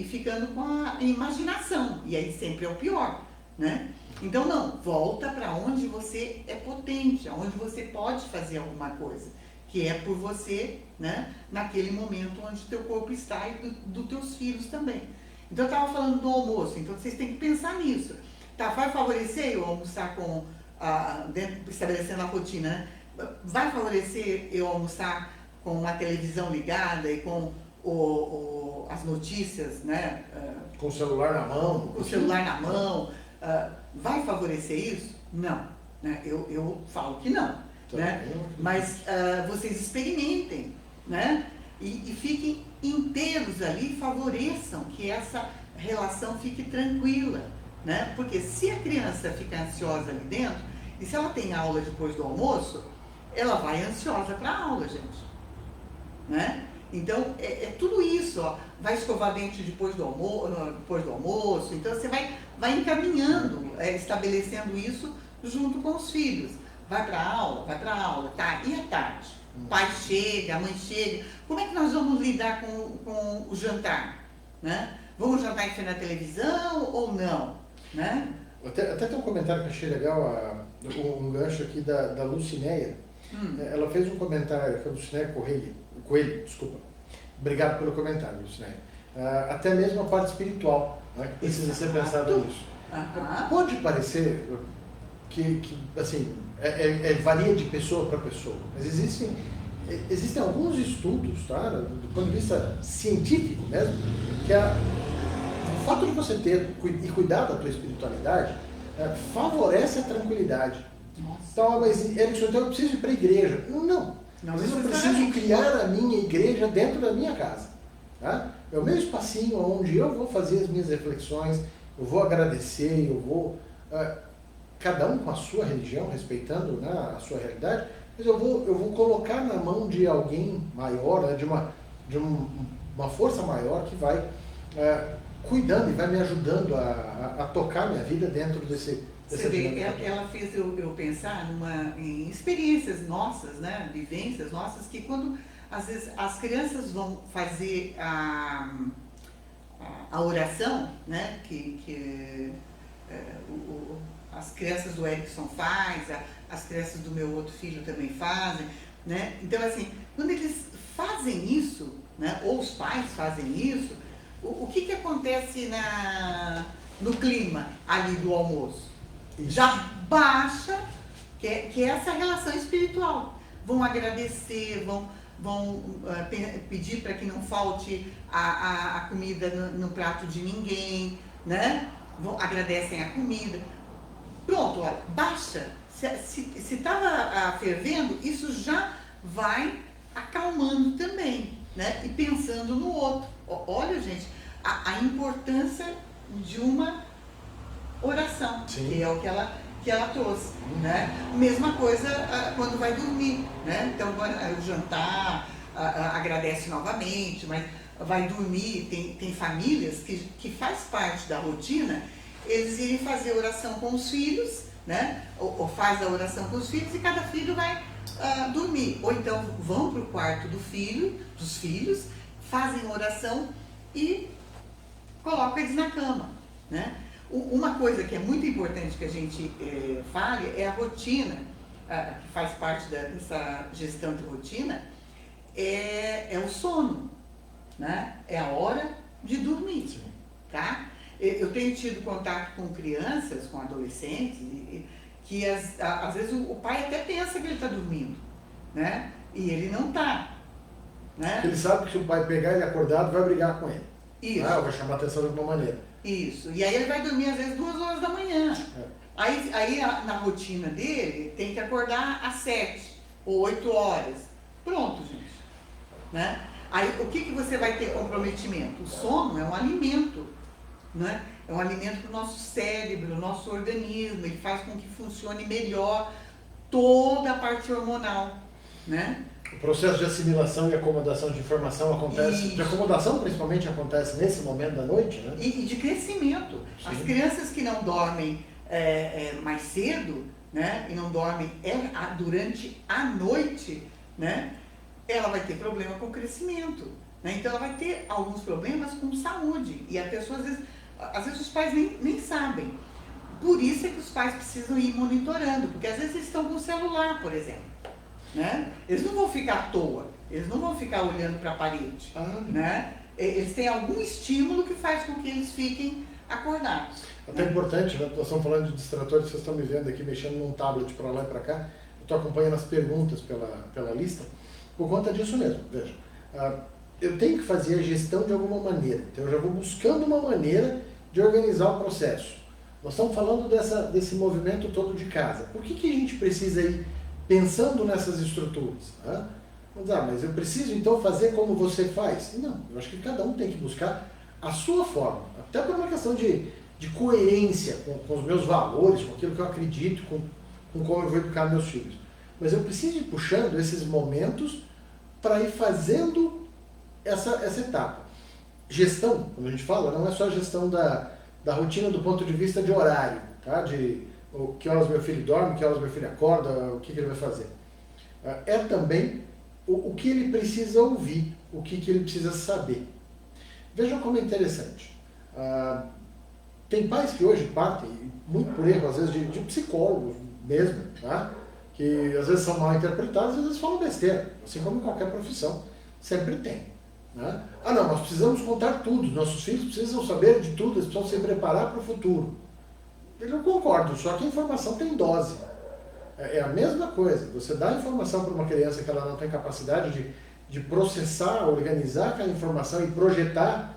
B: ficando com a imaginação, e aí sempre é o pior, né? Então não, volta para onde você é potente, onde você pode fazer alguma coisa, que é por você, né? Naquele momento onde o teu corpo está e dos teus filhos também. Então eu estava falando do almoço, então vocês têm que pensar nisso. Tá, vai favorecer eu almoçar com, estabelecendo a rotina, né? Vai favorecer eu almoçar com uma televisão ligada e com as notícias, né?
A: Com o celular na mão.
B: Com o celular na mão. Vai favorecer isso? Não. Né? Eu falo que não. Né? Mas vocês experimentem, né? E fiquem inteiros ali, favoreçam que essa relação fique tranquila. Né? Porque se a criança fica ansiosa ali dentro, e se ela tem aula depois do almoço, ela vai ansiosa para a aula, gente. Né? Então, é tudo isso, ó. Vai escovar dente depois do almoço, então você vai encaminhando, estabelecendo isso junto com os filhos. Vai para a aula, tá? E à tarde? O pai chega, a mãe chega, como é que nós vamos lidar com o jantar? Né? Vamos jantar em frente à televisão ou não? Né?
A: Até tem um comentário que eu achei legal, um gancho aqui da Lucinéia. Ela fez um comentário, que é a Lucinéia Coelho, desculpa. Obrigado pelo comentário, Lucinéia. Até mesmo a parte espiritual, né, que precisa ser pensada nisso. Pode parecer que assim, varia de pessoa para pessoa, mas existem alguns estudos, tá, do ponto de vista científico mesmo, que o fato de você ter e cuidar da tua espiritualidade favorece a tranquilidade.
B: Nossa.
A: Então, mas Erickson, então eu preciso ir para a igreja. Não. Eu preciso criar a minha igreja dentro da minha casa. Tá? É o meu espacinho onde eu vou fazer as minhas reflexões, eu vou agradecer, eu vou... cada um com a sua religião, respeitando, né, a sua realidade, mas eu vou colocar na mão de alguém maior, né, de uma força maior que vai cuidando e vai me ajudando a tocar minha vida dentro desse...
B: Você vê, ela fez eu pensar em experiências nossas, né, vivências nossas, que quando, às vezes, as crianças vão fazer a oração, né, as crianças do Erickson as crianças do meu outro filho também fazem, né, então, assim, quando eles fazem isso, né, ou os pais fazem isso, o que acontece no clima ali do almoço? Já baixa, que é essa relação espiritual. Vão agradecer, vão pedir para que não falte a comida no prato de ninguém, né? Agradecem a comida. Pronto, olha, baixa. Se estava fervendo, isso já vai acalmando também, né? E pensando no outro. Olha, gente, a importância de uma oração,
A: Sim.
B: Que é o que ela trouxe, né? Mesma coisa quando vai dormir, né? Então, o jantar, agradece novamente, mas vai dormir, tem famílias que faz parte da rotina, eles irem fazer oração com os filhos, né? Ou faz a oração com os filhos e cada filho vai dormir. Ou então vão para o quarto dos filhos, fazem oração e colocam eles na cama, né? Uma coisa que é muito importante que a gente fale é a rotina, que faz parte dessa gestão de rotina, é o sono, né? É a hora de dormir.
A: Sim.
B: Tá? Eu tenho tido contato com crianças, com adolescentes, que às vezes o pai até pensa que ele está dormindo, né? E ele não está. né?
A: Ele sabe que se o pai pegar ele acordado, vai brigar com ele.
B: Isso.
A: Vai chamar atenção de alguma maneira.
B: Isso. E aí ele vai dormir às vezes 2 horas da manhã. Aí na rotina dele tem que acordar às 7 ou 8 horas. Pronto, gente. Né? Aí o que você vai ter comprometimento? O sono é um alimento, né? É um alimento para o nosso cérebro, o nosso organismo, ele faz com que funcione melhor toda a parte hormonal, né?
A: O processo de assimilação e acomodação de informação acontece,
B: Isso.
A: de acomodação principalmente acontece nesse momento da noite, né?
B: E de crescimento.
A: Sim.
B: As crianças que não dormem mais cedo, né? E não dormem durante a noite, né? Ela vai ter problema com o crescimento, né? Então ela vai ter alguns problemas com saúde. E a pessoa, às vezes os pais nem sabem. Por isso é que os pais precisam ir monitorando, porque às vezes eles estão com o celular, por exemplo. Né? Eles não vão ficar à toa, eles não vão ficar olhando para a parede. Né? Eles têm algum estímulo que faz com que eles fiquem acordados.
A: Até importante, né? Nós estamos falando de distratores, vocês estão me vendo aqui mexendo num tablet para lá e para cá. Eu estou acompanhando as perguntas pela lista, por conta disso mesmo. Veja, eu tenho que fazer a gestão de alguma maneira, então eu já vou buscando uma maneira de organizar o processo. Nós estamos falando desse movimento todo de casa. Por que a gente precisa ir pensando nessas estruturas? Né? Vamos dizer, mas eu preciso então fazer como você faz? Não, eu acho que cada um tem que buscar a sua forma, até por uma questão de coerência com os meus valores, com aquilo que eu acredito, com como eu vou educar meus filhos. Mas eu preciso ir puxando esses momentos para ir fazendo essa etapa. Gestão, quando a gente fala, não é só a gestão da rotina do ponto de vista de horário, tá? De que horas meu filho dorme, que horas meu filho acorda, o que ele vai fazer. É também o que ele precisa ouvir, o que ele precisa saber. Vejam como é interessante. Tem pais que hoje partem, muito por erro, às vezes, de psicólogos mesmo, tá? Que às vezes são mal interpretados, às vezes falam besteira, assim como em qualquer profissão, sempre tem. Né? Não, nós precisamos contar tudo, nossos filhos precisam saber de tudo, eles precisam se preparar para o futuro. Eu não concordo, só que a informação tem dose. É a mesma coisa, você dá informação para uma criança que ela não tem capacidade de processar, organizar aquela informação e projetar,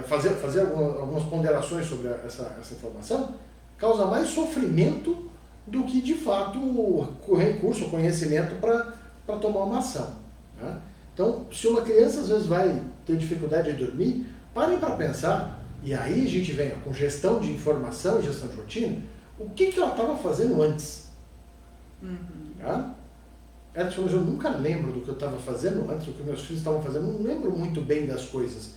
A: fazer algumas ponderações sobre essa informação, causa mais sofrimento do que de fato o recurso, o conhecimento para tomar uma ação. Né? Então, se uma criança às vezes vai ter dificuldade de dormir, parem para pensar, e aí a gente vem com gestão de informação e gestão de rotina, o que ela estava fazendo antes? Tá? Edson, mas eu nunca lembro do que eu estava fazendo antes, do que meus filhos estavam fazendo, não lembro muito bem das coisas.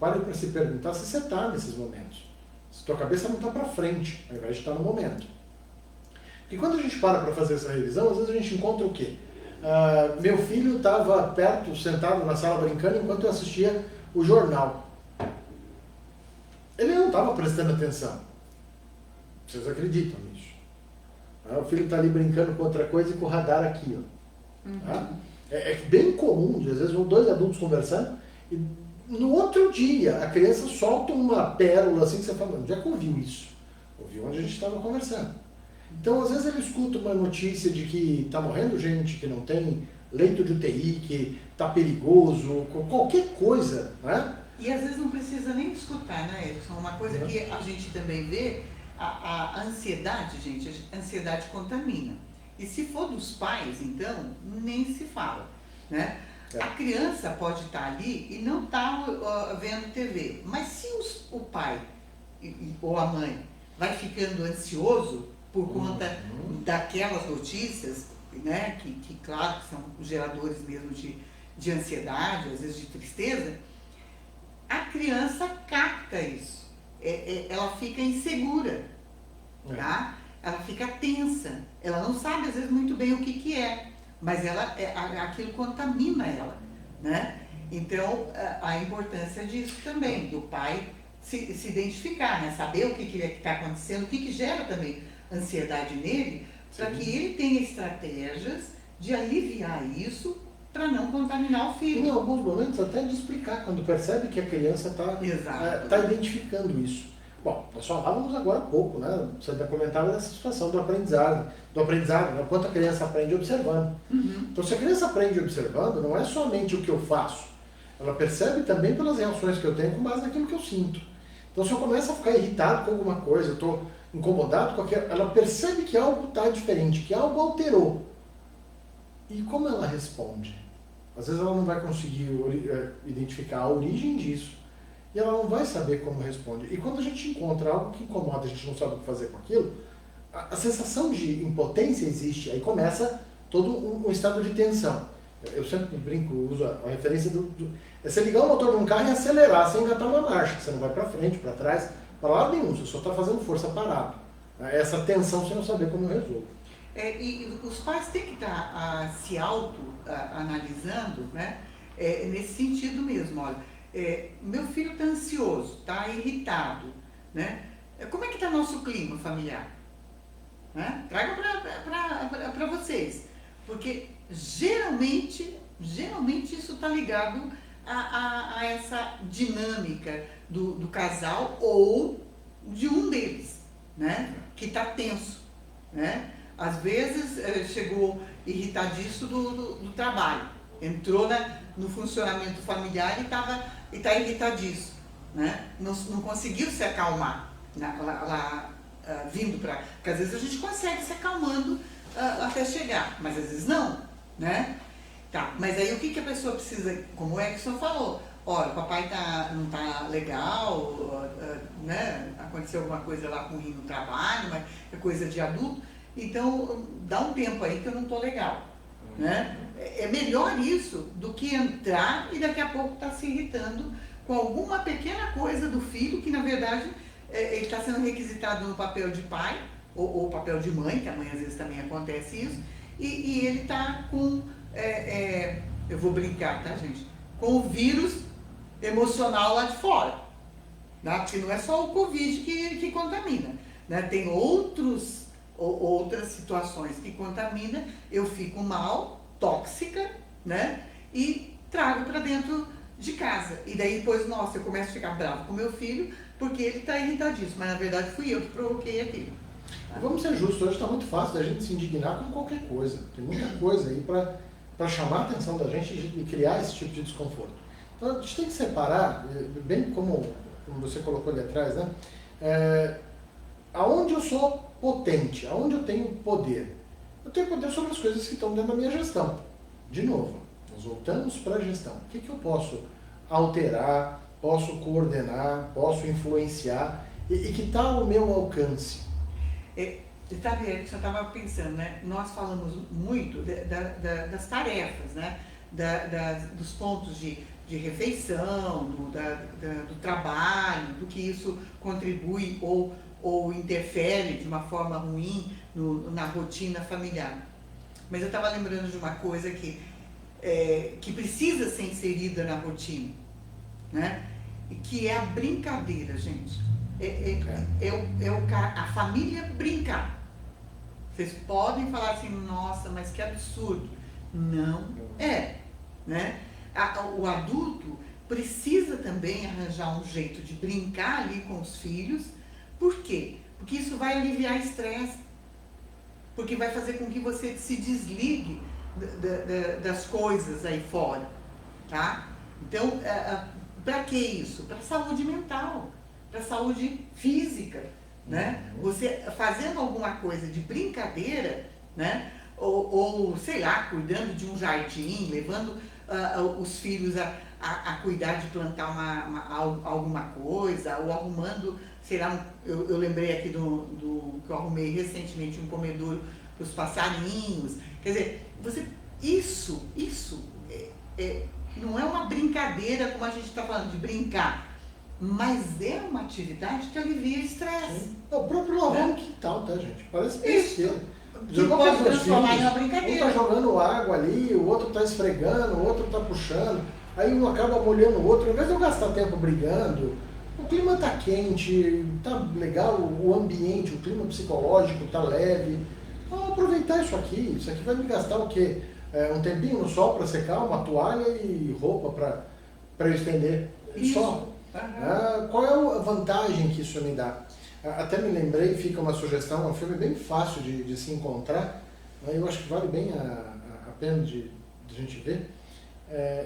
A: Pare para se perguntar se você está nesses momentos. Se tua cabeça não está para frente, ao invés de estar no momento. E quando a gente para fazer essa revisão, às vezes a gente encontra o quê? Meu filho estava perto, sentado na sala brincando, enquanto eu assistia o jornal. Ele não estava prestando atenção. Vocês acreditam nisso? O filho está ali brincando com outra coisa e com o radar aqui. Ó. Tá? É bem comum, às vezes, dois adultos conversando, e no outro dia a criança solta uma pérola assim que você fala, onde é que ouviu isso? Ouviu onde a gente estava conversando. Então, às vezes ele escuta uma notícia de que está morrendo gente, que não tem leito de UTI, que está perigoso, qualquer coisa, né?
B: E às vezes não precisa nem escutar, né, Edson? Uma coisa que a gente também vê, a ansiedade, gente, a ansiedade contamina. E se for dos pais, então, nem se fala, né? A criança pode estar ali e não está vendo TV, mas se o pai ou a mãe vai ficando ansioso por conta daquelas notícias, né, que claro que são geradores mesmo de ansiedade, às vezes de tristeza, a criança capta isso. Ela fica insegura, tá? Ela fica tensa, ela não sabe às vezes muito bem o que é, mas aquilo contamina ela, né? Então, a importância disso também, do pai se identificar, né? Saber o que está acontecendo, o que gera também ansiedade nele, para que ele tenha estratégias de aliviar isso para não contaminar o filho.
A: Em alguns momentos até de explicar, quando percebe que a criança está identificando isso. Bom, nós falávamos agora há pouco, né? Você ainda comentava dessa situação do aprendizado, né? Quanto a criança aprende observando. Então, se a criança aprende observando, não é somente o que eu faço, Ela percebe também pelas reações que eu tenho com base naquilo que eu sinto. Então, se eu começo a ficar irritado com alguma coisa, eu estou incomodado com aquilo, ela percebe que algo está diferente, que algo alterou. E como ela responde? Às vezes ela não vai conseguir identificar a origem disso e ela não vai saber como responde. E quando a gente encontra algo que incomoda, a gente não sabe o que fazer com aquilo, a sensação de impotência existe. Aí começa todo um estado de tensão. Eu sempre brinco, uso a referência é você ligar o motor de um carro e acelerar sem engatar uma marcha. Você não vai para frente, para trás, para lado nenhum. Você só está fazendo força parado. Essa tensão você não saber como eu resolvo.
B: E os pais têm que estar se auto-analisando, né? Nesse sentido mesmo. Olha, meu filho está ansioso, está irritado, né? Como é que está nosso clima familiar? Né? Traga para vocês. Porque geralmente isso está ligado a essa dinâmica do casal ou de um deles, né? Que está tenso, né? Às vezes chegou irritadiço do trabalho, entrou no funcionamento familiar e está irritadiço, né? Não conseguiu se acalmar vindo para... Porque às vezes a gente consegue se acalmando até chegar, mas às vezes não, né? Tá, mas aí o que a pessoa precisa, como o Edson falou, olha, o papai não tá legal, né? Aconteceu alguma coisa lá ruim no trabalho, mas é coisa de adulto, então dá um tempo aí que eu não tô legal, né? É melhor isso do que entrar e daqui a pouco tá se irritando com alguma pequena coisa do filho que na verdade ele está sendo requisitado no papel de pai ou papel de mãe, que a mãe às vezes também acontece isso, e ele está com, eu vou brincar, tá gente, com o vírus emocional lá de fora, né? Porque não é só o Covid que contamina, né? Tem outras situações que contaminam, eu fico mal, tóxica, né? E trago para dentro de casa. E daí depois, nossa, eu começo a ficar bravo com meu filho, porque ele está irritadíssimo, mas na verdade fui eu que provoquei aquilo.
A: Vamos ser justos, hoje está muito fácil da gente se indignar com qualquer coisa. Tem muita coisa aí para chamar a atenção da gente e criar esse tipo de desconforto. Então a gente tem que separar, bem como você colocou ali atrás, né? Aonde eu sou potente, aonde eu tenho poder. Eu tenho poder sobre as coisas que estão dentro da minha gestão. De novo, nós voltamos para a gestão. O que eu posso alterar, posso coordenar, posso influenciar e que está ao meu alcance?
B: Sabe, Eric, eu estava pensando, né? Nós falamos muito das tarefas, né? Dos pontos de refeição, do trabalho, do que isso contribui ou interfere de uma forma ruim na rotina familiar. Mas eu estava lembrando de uma coisa que precisa ser inserida na rotina, né? Que é a brincadeira, gente. A família brincar. Vocês podem falar assim, nossa, mas que absurdo. Não é, né? O adulto precisa também arranjar um jeito de brincar ali com os filhos. Por quê? Porque isso vai aliviar estresse. Porque vai fazer com que você se desligue das coisas aí fora, tá? Então, para que isso? Para a saúde mental, para a saúde física, né? Você fazendo alguma coisa de brincadeira, né? Ou sei lá, cuidando de um jardim, levando os filhos a cuidar de plantar alguma coisa, ou arrumando, sei lá, eu lembrei aqui do que eu arrumei recentemente um comedouro para os passarinhos. Quer dizer, isso não é uma brincadeira como a gente está falando de brincar, mas é uma atividade que alivia o estresse.
A: O próprio lavar no quintal, tá, gente? Parece besteira.
B: Que pode transformar em uma brincadeira.
A: Um está jogando água ali, o outro está esfregando, o outro está puxando, aí um acaba molhando o outro. Ao invés de eu gastar tempo brigando, o clima está quente, está legal, o ambiente, o clima psicológico está leve. Então, aproveitar isso aqui vai me gastar o quê? Um tempinho no sol para secar, uma toalha e roupa para eu estender. Só. Qual é a vantagem que isso me dá? Até me lembrei, fica uma sugestão, é um filme bem fácil de se encontrar, eu acho que vale bem a pena de a gente ver.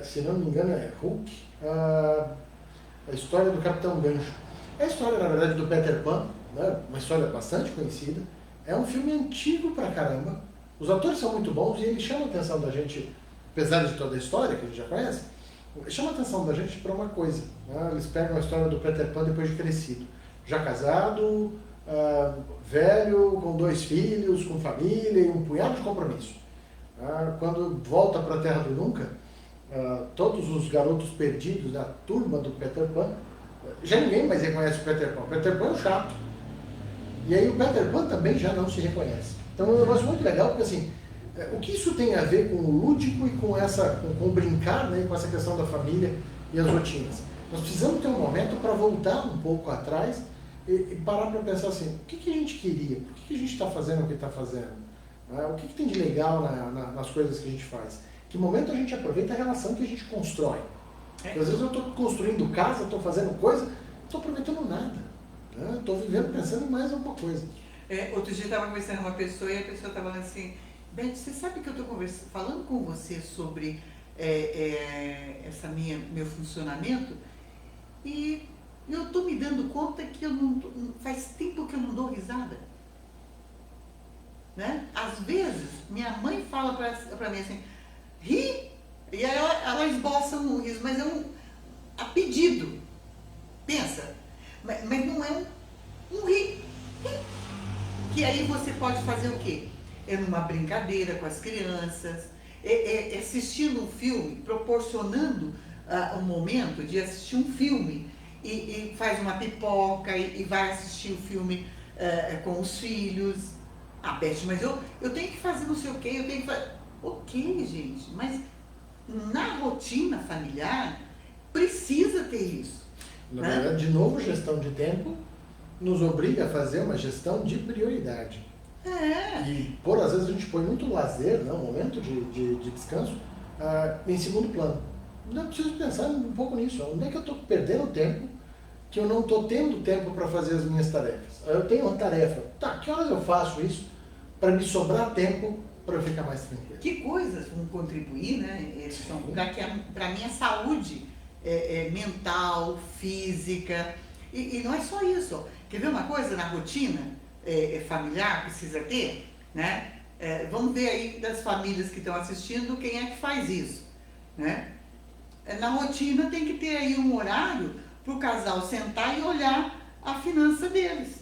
A: se não me engano é Hulk, a história do Capitão Gancho. É a história, na verdade, do Peter Pan, né? Uma história bastante conhecida. É um filme antigo pra caramba. Os atores são muito bons e ele chama a atenção da gente, apesar de toda a história que a gente já conhece, chama a atenção da gente para uma coisa. Né? Eles pegam a história do Peter Pan depois de crescido. Já casado, velho, com 2 filhos, com família e um punhado de compromisso. Quando volta para a Terra do Nunca, todos os garotos perdidos da turma do Peter Pan, já ninguém mais reconhece o Peter Pan. O Peter Pan é o chato. E aí o Peter Pan também já não se reconhece. Então é um negócio muito legal, porque assim, o que isso tem a ver com o lúdico e com o brincar, né, com essa questão da família e as rotinas? Nós precisamos ter um momento para voltar um pouco atrás e parar para pensar assim, o que a gente queria? Por que a gente está fazendo o que está fazendo? O que tem de legal nas coisas que a gente faz? Que momento a gente aproveita a relação que a gente constrói? Porque às vezes eu estou construindo casa, estou fazendo coisa, não estou aproveitando nada. Estou vivendo pensando em mais alguma coisa.
B: Outro dia eu estava conversando com uma pessoa e a pessoa estava falando assim, Beth, você sabe que eu estou falando com você sobre meu funcionamento e eu estou me dando conta que faz tempo que eu não dou risada. Né? Às vezes, minha mãe fala para mim assim, ri, e aí ela esboça um riso, mas é a pedido. Pensa, mas não é um ri. Que aí você pode fazer o quê? É numa brincadeira com as crianças, assistindo um filme, proporcionando um momento de assistir um filme e faz uma pipoca e vai assistir o filme com os filhos. Beth, mas eu tenho que fazer não sei o quê, eu tenho que fazer... Ok, gente, mas na rotina familiar precisa ter isso.
A: Na verdade, de novo, gestão de tempo nos obriga a fazer uma gestão de prioridade. E, às vezes, a gente põe muito lazer, um momento de descanso, em segundo plano. Eu preciso pensar um pouco nisso. Onde é que eu estou perdendo tempo que eu não estou tendo tempo para fazer as minhas tarefas? Eu tenho uma tarefa. Que horas eu faço isso para me sobrar tempo para eu ficar mais tranquilo?
B: Que coisas vão contribuir, né? Para a minha saúde mental, física. E não é só isso. Quer ver uma coisa na rotina familiar precisa ter? Né? Vamos ver aí das famílias que estão assistindo quem é que faz isso. Né? Na rotina tem que ter aí um horário para o casal sentar e olhar a finança deles.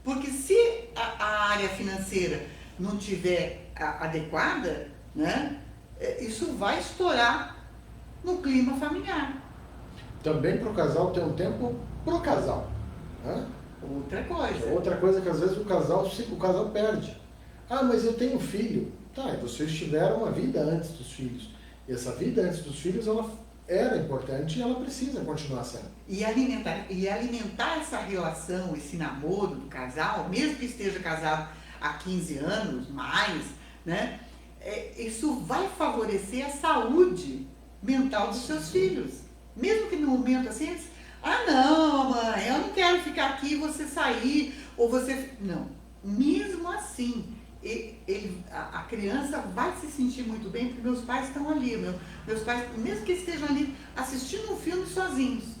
B: Porque se a área financeira não tiver adequada, né, isso vai estourar no clima familiar.
A: Também para o casal ter um tempo pro casal. Né? Outra coisa que às vezes o casal perde. Mas eu tenho filho. E vocês tiveram uma vida antes dos filhos. E essa vida antes dos filhos, ela era importante e ela precisa continuar sendo.
B: E alimentar essa relação, esse namoro do casal, mesmo que esteja casado há 15 anos, mais, né? Isso vai favorecer a saúde mental dos seus filhos. Mesmo que no momento assim, eles, não, mãe, eu não quero ficar aqui e você sair, ou você... Não, mesmo assim, a criança vai se sentir muito bem, porque meus pais estão ali, meus pais, mesmo que estejam ali assistindo um filme sozinhos.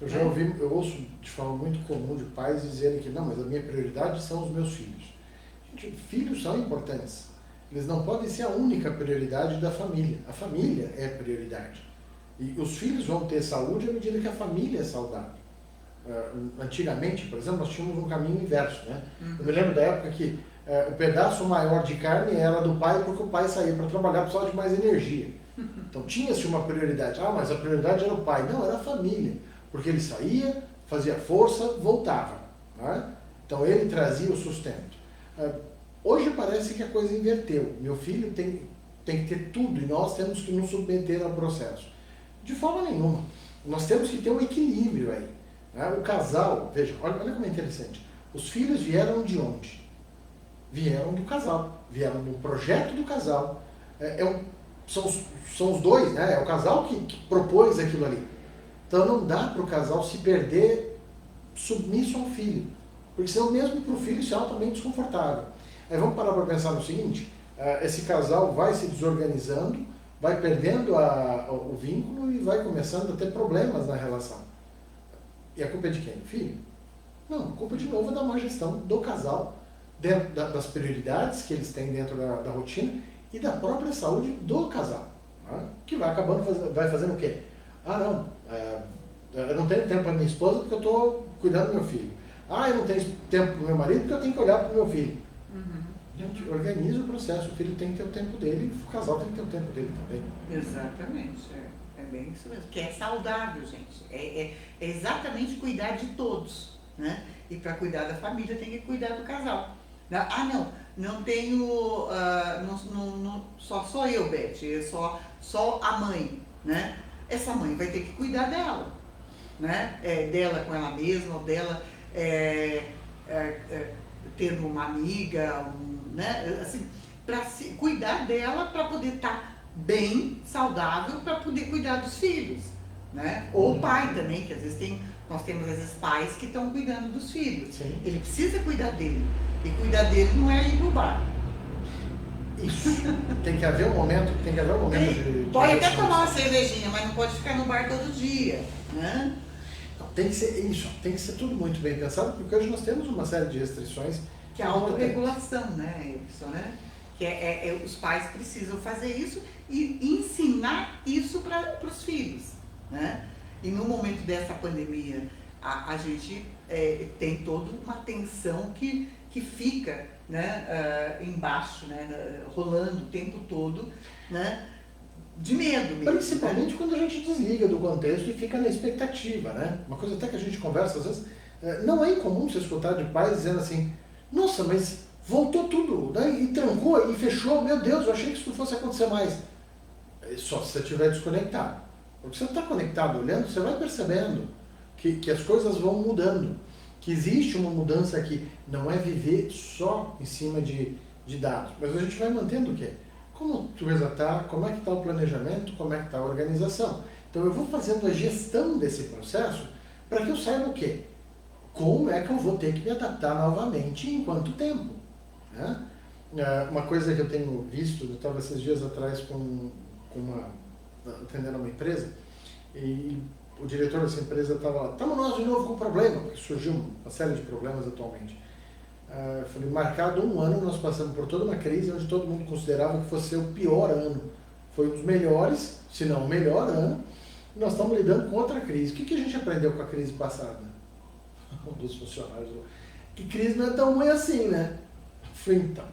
A: Eu ouço de forma muito comum de pais dizerem que não, mas a minha prioridade são os meus filhos. Gente, filhos são importantes. Eles não podem ser a única prioridade da família. A família é prioridade. E os filhos vão ter saúde à medida que a família é saudável. Antigamente, por exemplo, nós tínhamos um caminho inverso. Né? Eu me lembro da época que o pedaço maior de carne era do pai, porque o pai saía para trabalhar, precisava de mais energia. Então tinha-se uma prioridade. Mas a prioridade era o pai. Não, era a família. Porque ele saía, fazia força, voltava. Né? Então ele trazia o sustento. Hoje parece que a coisa inverteu. Meu filho tem que ter tudo e nós temos que nos submeter ao processo. De forma nenhuma. Nós temos que ter um equilíbrio aí. Né? O casal, veja, olha como é interessante. Os filhos vieram de onde? Vieram do casal. Vieram do projeto do casal. São os dois, né? É o casal que propôs aquilo ali. Então não dá para o casal se perder submisso ao filho. Porque senão mesmo para o filho isso é altamente desconfortável. Aí vamos parar para pensar no seguinte, esse casal vai se desorganizando, vai perdendo o vínculo e vai começando a ter problemas na relação. E a culpa é de quem? Do filho? Não, a culpa de novo é da má gestão do casal, dentro das prioridades que eles têm dentro da rotina e da própria saúde do casal. Né? Que vai acabando, vai fazendo o quê? Ah, não, eu não tenho tempo para minha esposa porque eu estou cuidando do meu filho. Ah, eu não tenho tempo para o meu marido porque eu tenho que olhar para o meu filho. Gente, organiza o processo, o filho tem que ter o tempo dele, o casal tem que ter o tempo dele também.
B: Exatamente, é bem isso mesmo, que é saudável, gente, é exatamente cuidar de todos, né? E para cuidar da família tem que cuidar do casal. Ah, não tenho, só sou eu, Beth, só a mãe, né? Essa mãe vai ter que cuidar dela, né? Dela com ela mesma, ou dela tendo uma amiga, né? Assim, para cuidar dela, para poder estar bem, saudável, para poder cuidar dos filhos, né? Ou o pai também, que às vezes nós temos às vezes pais que estão cuidando dos filhos.
A: Sim.
B: Ele precisa cuidar dele. E cuidar dele não é ir pro bar.
A: Isso. Tem que haver um momento de
B: pode até tomar uma cervejinha, mas não pode ficar no bar todo dia, né?
A: Tem que ser isso, tem que ser tudo muito bem pensado, porque hoje nós temos uma série de restrições.
B: Que é a autorregulação, né, Edson, né? Que os pais precisam fazer isso e ensinar isso para os filhos, né? E no momento dessa pandemia, a gente tem toda uma tensão que fica, né, embaixo, né, rolando o tempo todo, né? De medo mesmo.
A: Principalmente,
B: né?
A: Quando a gente desliga do contexto e fica na expectativa, né? Uma coisa até que a gente conversa, às vezes, não é incomum se escutar de pais dizendo assim, nossa, mas voltou tudo, né? E trancou e fechou, meu Deus, eu achei que isso não fosse acontecer mais. Só se você estiver desconectado. Porque você está conectado, olhando, você vai percebendo que as coisas vão mudando. Que existe uma mudança que não é viver só em cima de dados, mas a gente vai mantendo o quê? Como tu está, como é que está o planejamento, como é que está a organização. Então eu vou fazendo a gestão desse processo para que eu saiba o quê? Como é que eu vou ter que me adaptar novamente e em quanto tempo? Né? Uma coisa que eu tenho visto, eu estava esses dias atrás atendendo uma empresa, e o diretor dessa empresa estava lá, estamos nós de novo com problema, porque surgiu uma série de problemas atualmente. Eu falei, marcado um ano, nós passamos por toda uma crise onde todo mundo considerava que fosse o pior ano. Foi um dos melhores, se não o melhor ano, e nós estamos lidando com outra crise. O que a gente aprendeu com a crise passada? Um dos funcionários, que crise não é tão ruim assim, né? Eu falei, então.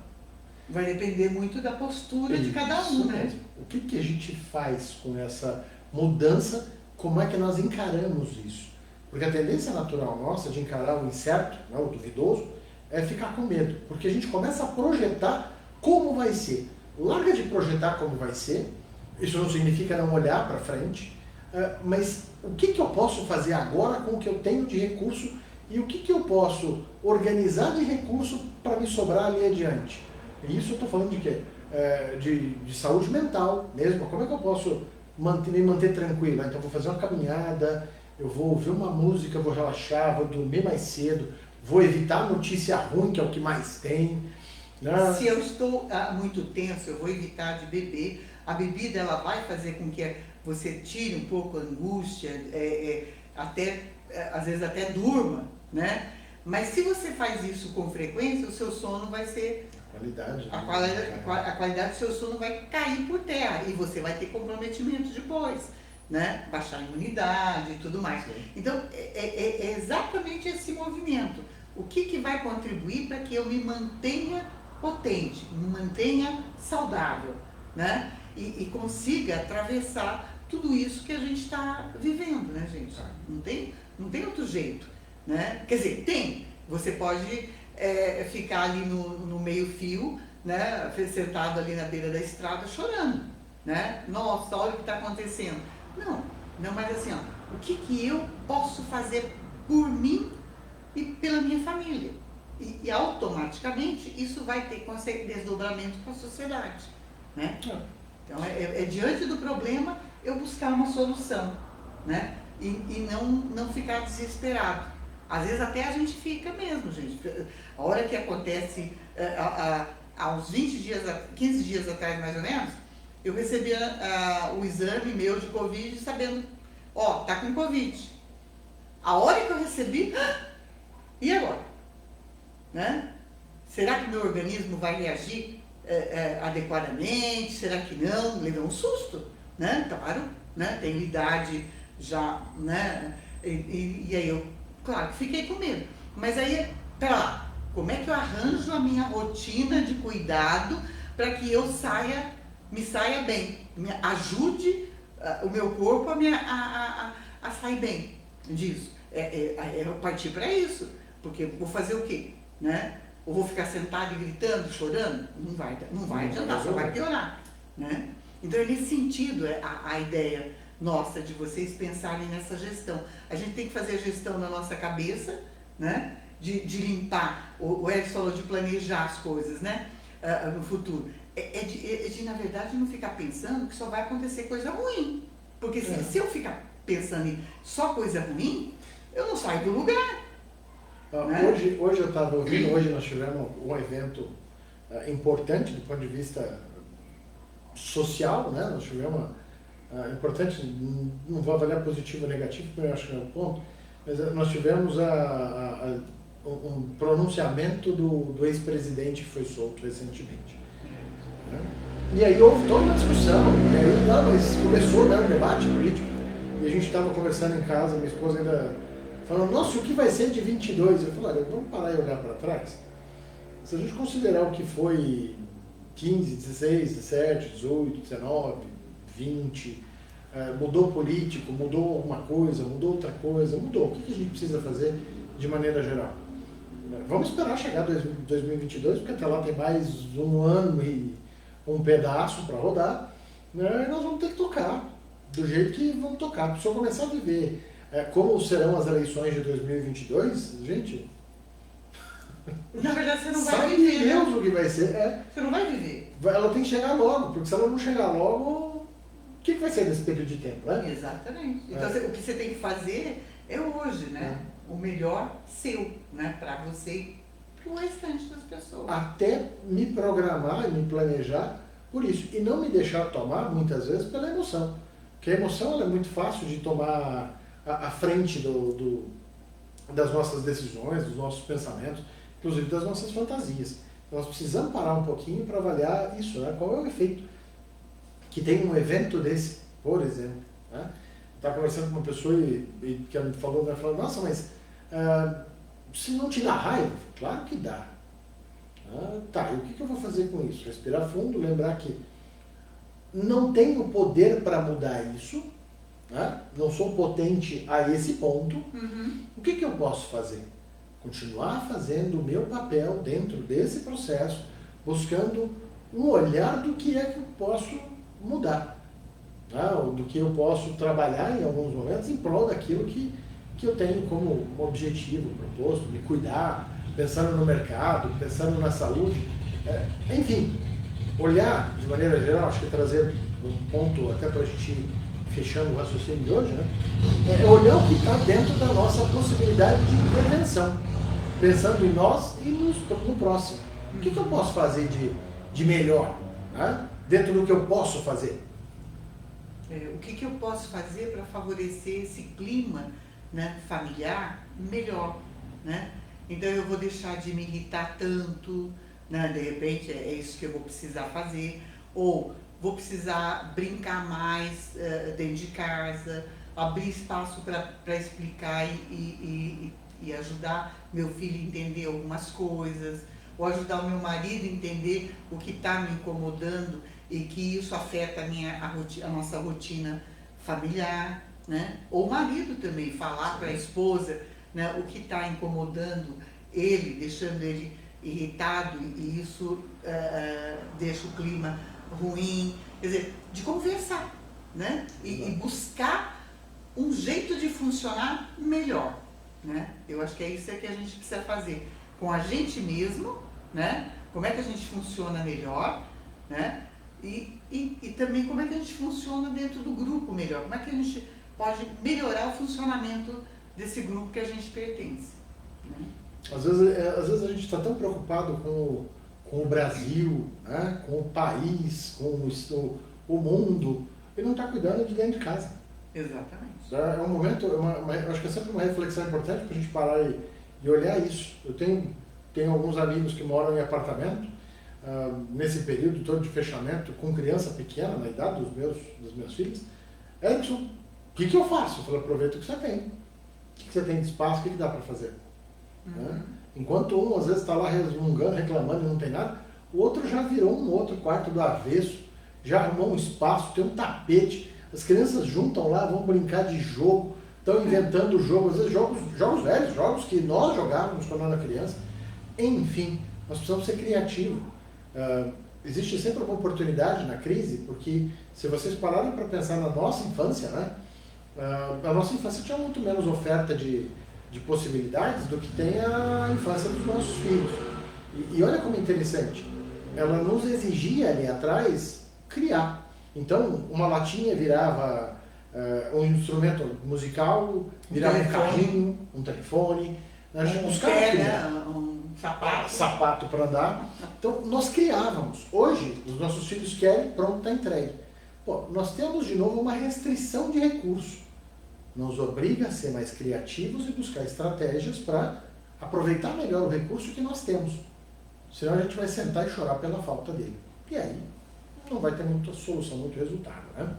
B: Vai depender muito da postura de cada um, né?
A: Mesmo. O que a gente faz com essa mudança? Como é que nós encaramos isso? Porque a tendência natural nossa de encarar o incerto, né, o duvidoso, é ficar com medo. Porque a gente começa a projetar como vai ser. Larga de projetar como vai ser. Isso não significa não olhar para frente. Mas o que eu posso fazer agora com o que eu tenho de recurso e o que eu posso organizar de recurso para me sobrar ali adiante? E isso eu estou falando de quê? De saúde mental mesmo. Como é que eu posso me manter tranquilo? Então eu vou fazer uma caminhada, eu vou ouvir uma música, vou relaxar, vou dormir mais cedo, vou evitar notícia ruim, que é o que mais tem. Né?
B: Se eu estou muito tenso, eu vou evitar de beber. A bebida ela vai fazer com que você tire um pouco a angústia, às vezes até durma, né? Mas se você faz isso com frequência, o seu sono vai ser... A qualidade do seu sono vai cair por terra e você vai ter comprometimento depois, né? Baixar a imunidade e tudo mais.
A: Sim.
B: Então, é exatamente esse movimento. O que vai contribuir para que eu me mantenha potente, me mantenha saudável, né? E consiga atravessar tudo isso que a gente está vivendo, né, gente? Não tem outro jeito, né? Quer dizer, tem. Você pode ficar ali no meio-fio, né? Sentado ali na beira da estrada chorando, né? Nossa, olha o que está acontecendo. Não, mas assim, ó, o que eu posso fazer por mim e pela minha família? E automaticamente isso vai ter desdobramento para a sociedade, né? Então, diante do problema, eu buscar uma solução, né? E não ficar desesperado. Às vezes até a gente fica mesmo, gente. A hora que acontece, há uns 20 dias, 15 dias atrás mais ou menos, Eu recebi o exame meu de Covid sabendo, ó, tá com Covid. A hora que eu recebi, e agora? Né? Será que meu organismo vai reagir adequadamente? Será que não? Levei um susto, né? Claro, né? Tenho idade já, né? E aí eu, claro, fiquei com medo. Mas aí, pera lá, como é que eu arranjo a minha rotina de cuidado para que eu me saia bem, me ajude o meu corpo a sair bem disso? Eu partir para isso, porque vou fazer o quê? Né? Ou vou ficar sentado e gritando, chorando? Não vai adiantar, só vai piorar. Né? Então é nesse sentido a ideia nossa de vocês pensarem nessa gestão. A gente tem que fazer a gestão na nossa cabeça, né? De limpar, o Edson falou de planejar as coisas, né? No futuro. De, na verdade, não ficar pensando que só vai acontecer coisa ruim. Porque se eu ficar pensando em só coisa ruim, eu não saio do lugar. Né?
A: Hoje eu estava ouvindo, hoje nós tivemos um evento importante do ponto de vista social, né? Nós tivemos importante, não vou avaliar positivo ou negativo, porque eu acho que não é o ponto, mas nós tivemos um pronunciamento do ex-presidente que foi solto recentemente. Né? E aí houve toda uma discussão, e aí mas começou, né, um debate político, e a gente estava conversando em casa, minha esposa ainda falando, nossa, o que vai ser de 22? Eu falei, vamos parar e olhar para trás. Se a gente considerar o que foi 15, 16, 17, 18, 19, 20, mudou político, mudou alguma coisa, mudou outra coisa, mudou. O que a gente precisa fazer de maneira geral? Vamos esperar chegar 2022, porque até lá tem mais um ano e um pedaço para rodar, né? E nós vamos ter que tocar do jeito que vamos tocar. Se eu começar a viver como serão as eleições de 2022, gente...
B: Na verdade, você não vai
A: sabe
B: viver.
A: Deus o que vai ser.
B: Você não vai viver.
A: Ela tem que chegar logo, porque se ela não chegar logo, o que vai ser nesse período de tempo, né?
B: Exatamente. Então, o que você tem que fazer é hoje, né? O melhor seu, né? Para você e para o restante das pessoas.
A: Até me programar e me planejar por isso. E não me deixar tomar, muitas vezes, pela emoção. Porque a emoção ela é muito fácil de tomar à frente das nossas decisões, dos nossos pensamentos, inclusive das nossas fantasias. Nós precisamos parar um pouquinho para avaliar isso, né? Qual é o efeito que tem um evento desse, por exemplo. Né? Estava conversando com uma pessoa que me falou, né? Falou, nossa, mas se não te dá raiva? Claro que dá. Tá, e o que eu vou fazer com isso? Respirar fundo, lembrar que não tenho poder para mudar isso, né? Não sou potente a esse ponto.
B: Uhum.
A: O que eu posso fazer? Continuar fazendo o meu papel dentro desse processo, buscando um olhar do que é que eu posso mudar, né? Ou do que eu posso trabalhar em alguns momentos em prol daquilo que eu tenho como objetivo proposto, me cuidar, pensando no mercado, pensando na saúde, enfim, olhar de maneira geral, acho que trazer um ponto até para a gente ir fechando o raciocínio de hoje, né? Olhar o que está dentro da nossa possibilidade de intervenção, pensando em nós e no próximo. O que eu posso fazer de melhor, né? Dentro do que eu posso fazer?
B: O que eu posso fazer para favorecer esse clima, né, familiar melhor, né? Então eu vou deixar de me irritar tanto, né? De repente é isso que eu vou precisar fazer, ou vou precisar brincar mais dentro de casa, abrir espaço para explicar e ajudar meu filho a entender algumas coisas, ou ajudar o meu marido a entender o que está me incomodando e que isso afeta a nossa rotina familiar, né? Ou o marido também falar para a esposa, né, o que está incomodando ele, deixando ele irritado, e isso deixa o clima ruim, quer dizer, de conversar, né? E buscar um jeito de funcionar melhor, né? Eu acho que é isso que a gente precisa fazer com a gente mesmo, né? Como é que a gente funciona melhor, né? E também como é que a gente funciona dentro do grupo melhor, como é que a gente pode melhorar o funcionamento desse grupo que a gente pertence, né?
A: Às vezes a gente está tão preocupado com o Brasil, né? Com o país, com o o mundo, ele não está cuidando de dentro de casa.
B: Exatamente.
A: É um momento, eu acho que é sempre uma reflexão importante para a gente parar e olhar isso. Eu tenho alguns amigos que moram em apartamento, nesse período todo de fechamento, com criança pequena, na idade dos meus filhos. Edson, o que eu faço? Eu falei, aproveita o que você tem. O que você tem de espaço, o que dá para fazer? Né? Enquanto um às vezes está lá resmungando, reclamando e não tem nada, o outro já virou um outro quarto do avesso, já arrumou um espaço, tem um tapete, as crianças juntam lá, vão brincar de jogo, estão inventando jogo, às vezes jogos velhos, jogos que nós jogávamos quando era criança. Enfim, nós precisamos ser criativos. Existe sempre uma oportunidade na crise, porque se vocês pararem para pensar na nossa infância, né, a nossa infância tinha muito menos oferta de possibilidades do que tem a infância dos nossos filhos. E olha como é interessante, ela nos exigia ali atrás criar. Então, uma latinha virava um instrumento musical, virava um carrinho, um telefone, a gente buscava
B: um sapato.
A: Sapato para andar. Então, nós criávamos. Hoje, os nossos filhos querem, pronto, está entregue. Pô, nós temos, de novo, uma restrição de recursos. Nos obriga a ser mais criativos e buscar estratégias para aproveitar melhor o recurso que nós temos. Senão a gente vai sentar e chorar pela falta dele. E aí, não vai ter muita solução, muito resultado, né?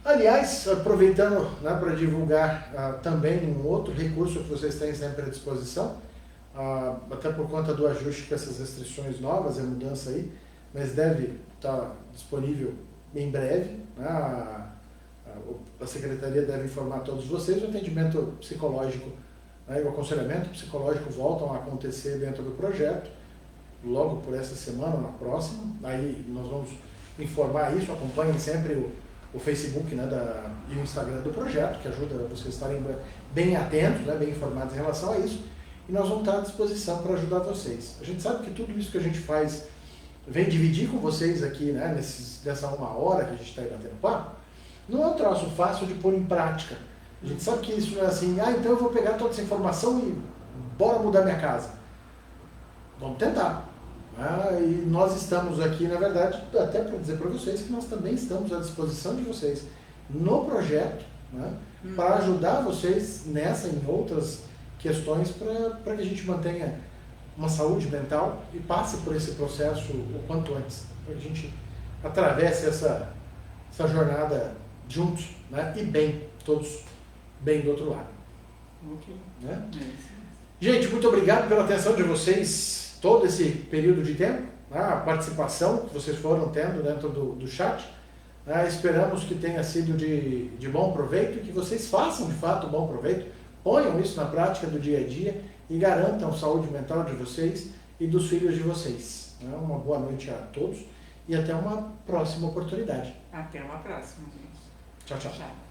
A: Aliás, aproveitando, né, para divulgar também um outro recurso que vocês têm sempre à disposição, até por conta do ajuste com essas restrições novas, a mudança aí, mas deve estar disponível em breve, né? A Secretaria deve informar a todos vocês, o atendimento psicológico, né, e o aconselhamento psicológico voltam a acontecer dentro do projeto, logo por essa semana, na próxima. Aí nós vamos informar isso, acompanhem sempre o Facebook, né, e o Instagram do projeto, que ajuda vocês a estarem bem atentos, né, bem informados em relação a isso, e nós vamos estar à disposição para ajudar vocês. A gente sabe que tudo isso que a gente faz, vem dividir com vocês aqui, né, nessa 1 hora que a gente está aí batendo papo, não é um troço fácil de pôr em prática. A gente sabe que isso não é assim, então eu vou pegar toda essa informação e bora mudar minha casa. Vamos tentar. E nós estamos aqui, na verdade, até para dizer para vocês que nós também estamos à disposição de vocês no projeto, né, para ajudar vocês nessa e em outras questões para que a gente mantenha uma saúde mental e passe por esse processo o quanto antes, para que a gente atravesse essa jornada juntos, né, e bem, todos bem do outro lado.
B: Okay.
A: Né? Gente, muito obrigado pela atenção de vocês todo esse período de tempo, né, a participação que vocês foram tendo dentro do chat. Esperamos que tenha sido de bom proveito e que vocês façam de fato bom proveito, ponham isso na prática do dia a dia e garantam a saúde mental de vocês e dos filhos de vocês. Uma boa noite a todos e até uma próxima oportunidade.
B: Até uma próxima, gente.
A: Tchau, tchau.
B: Tchau.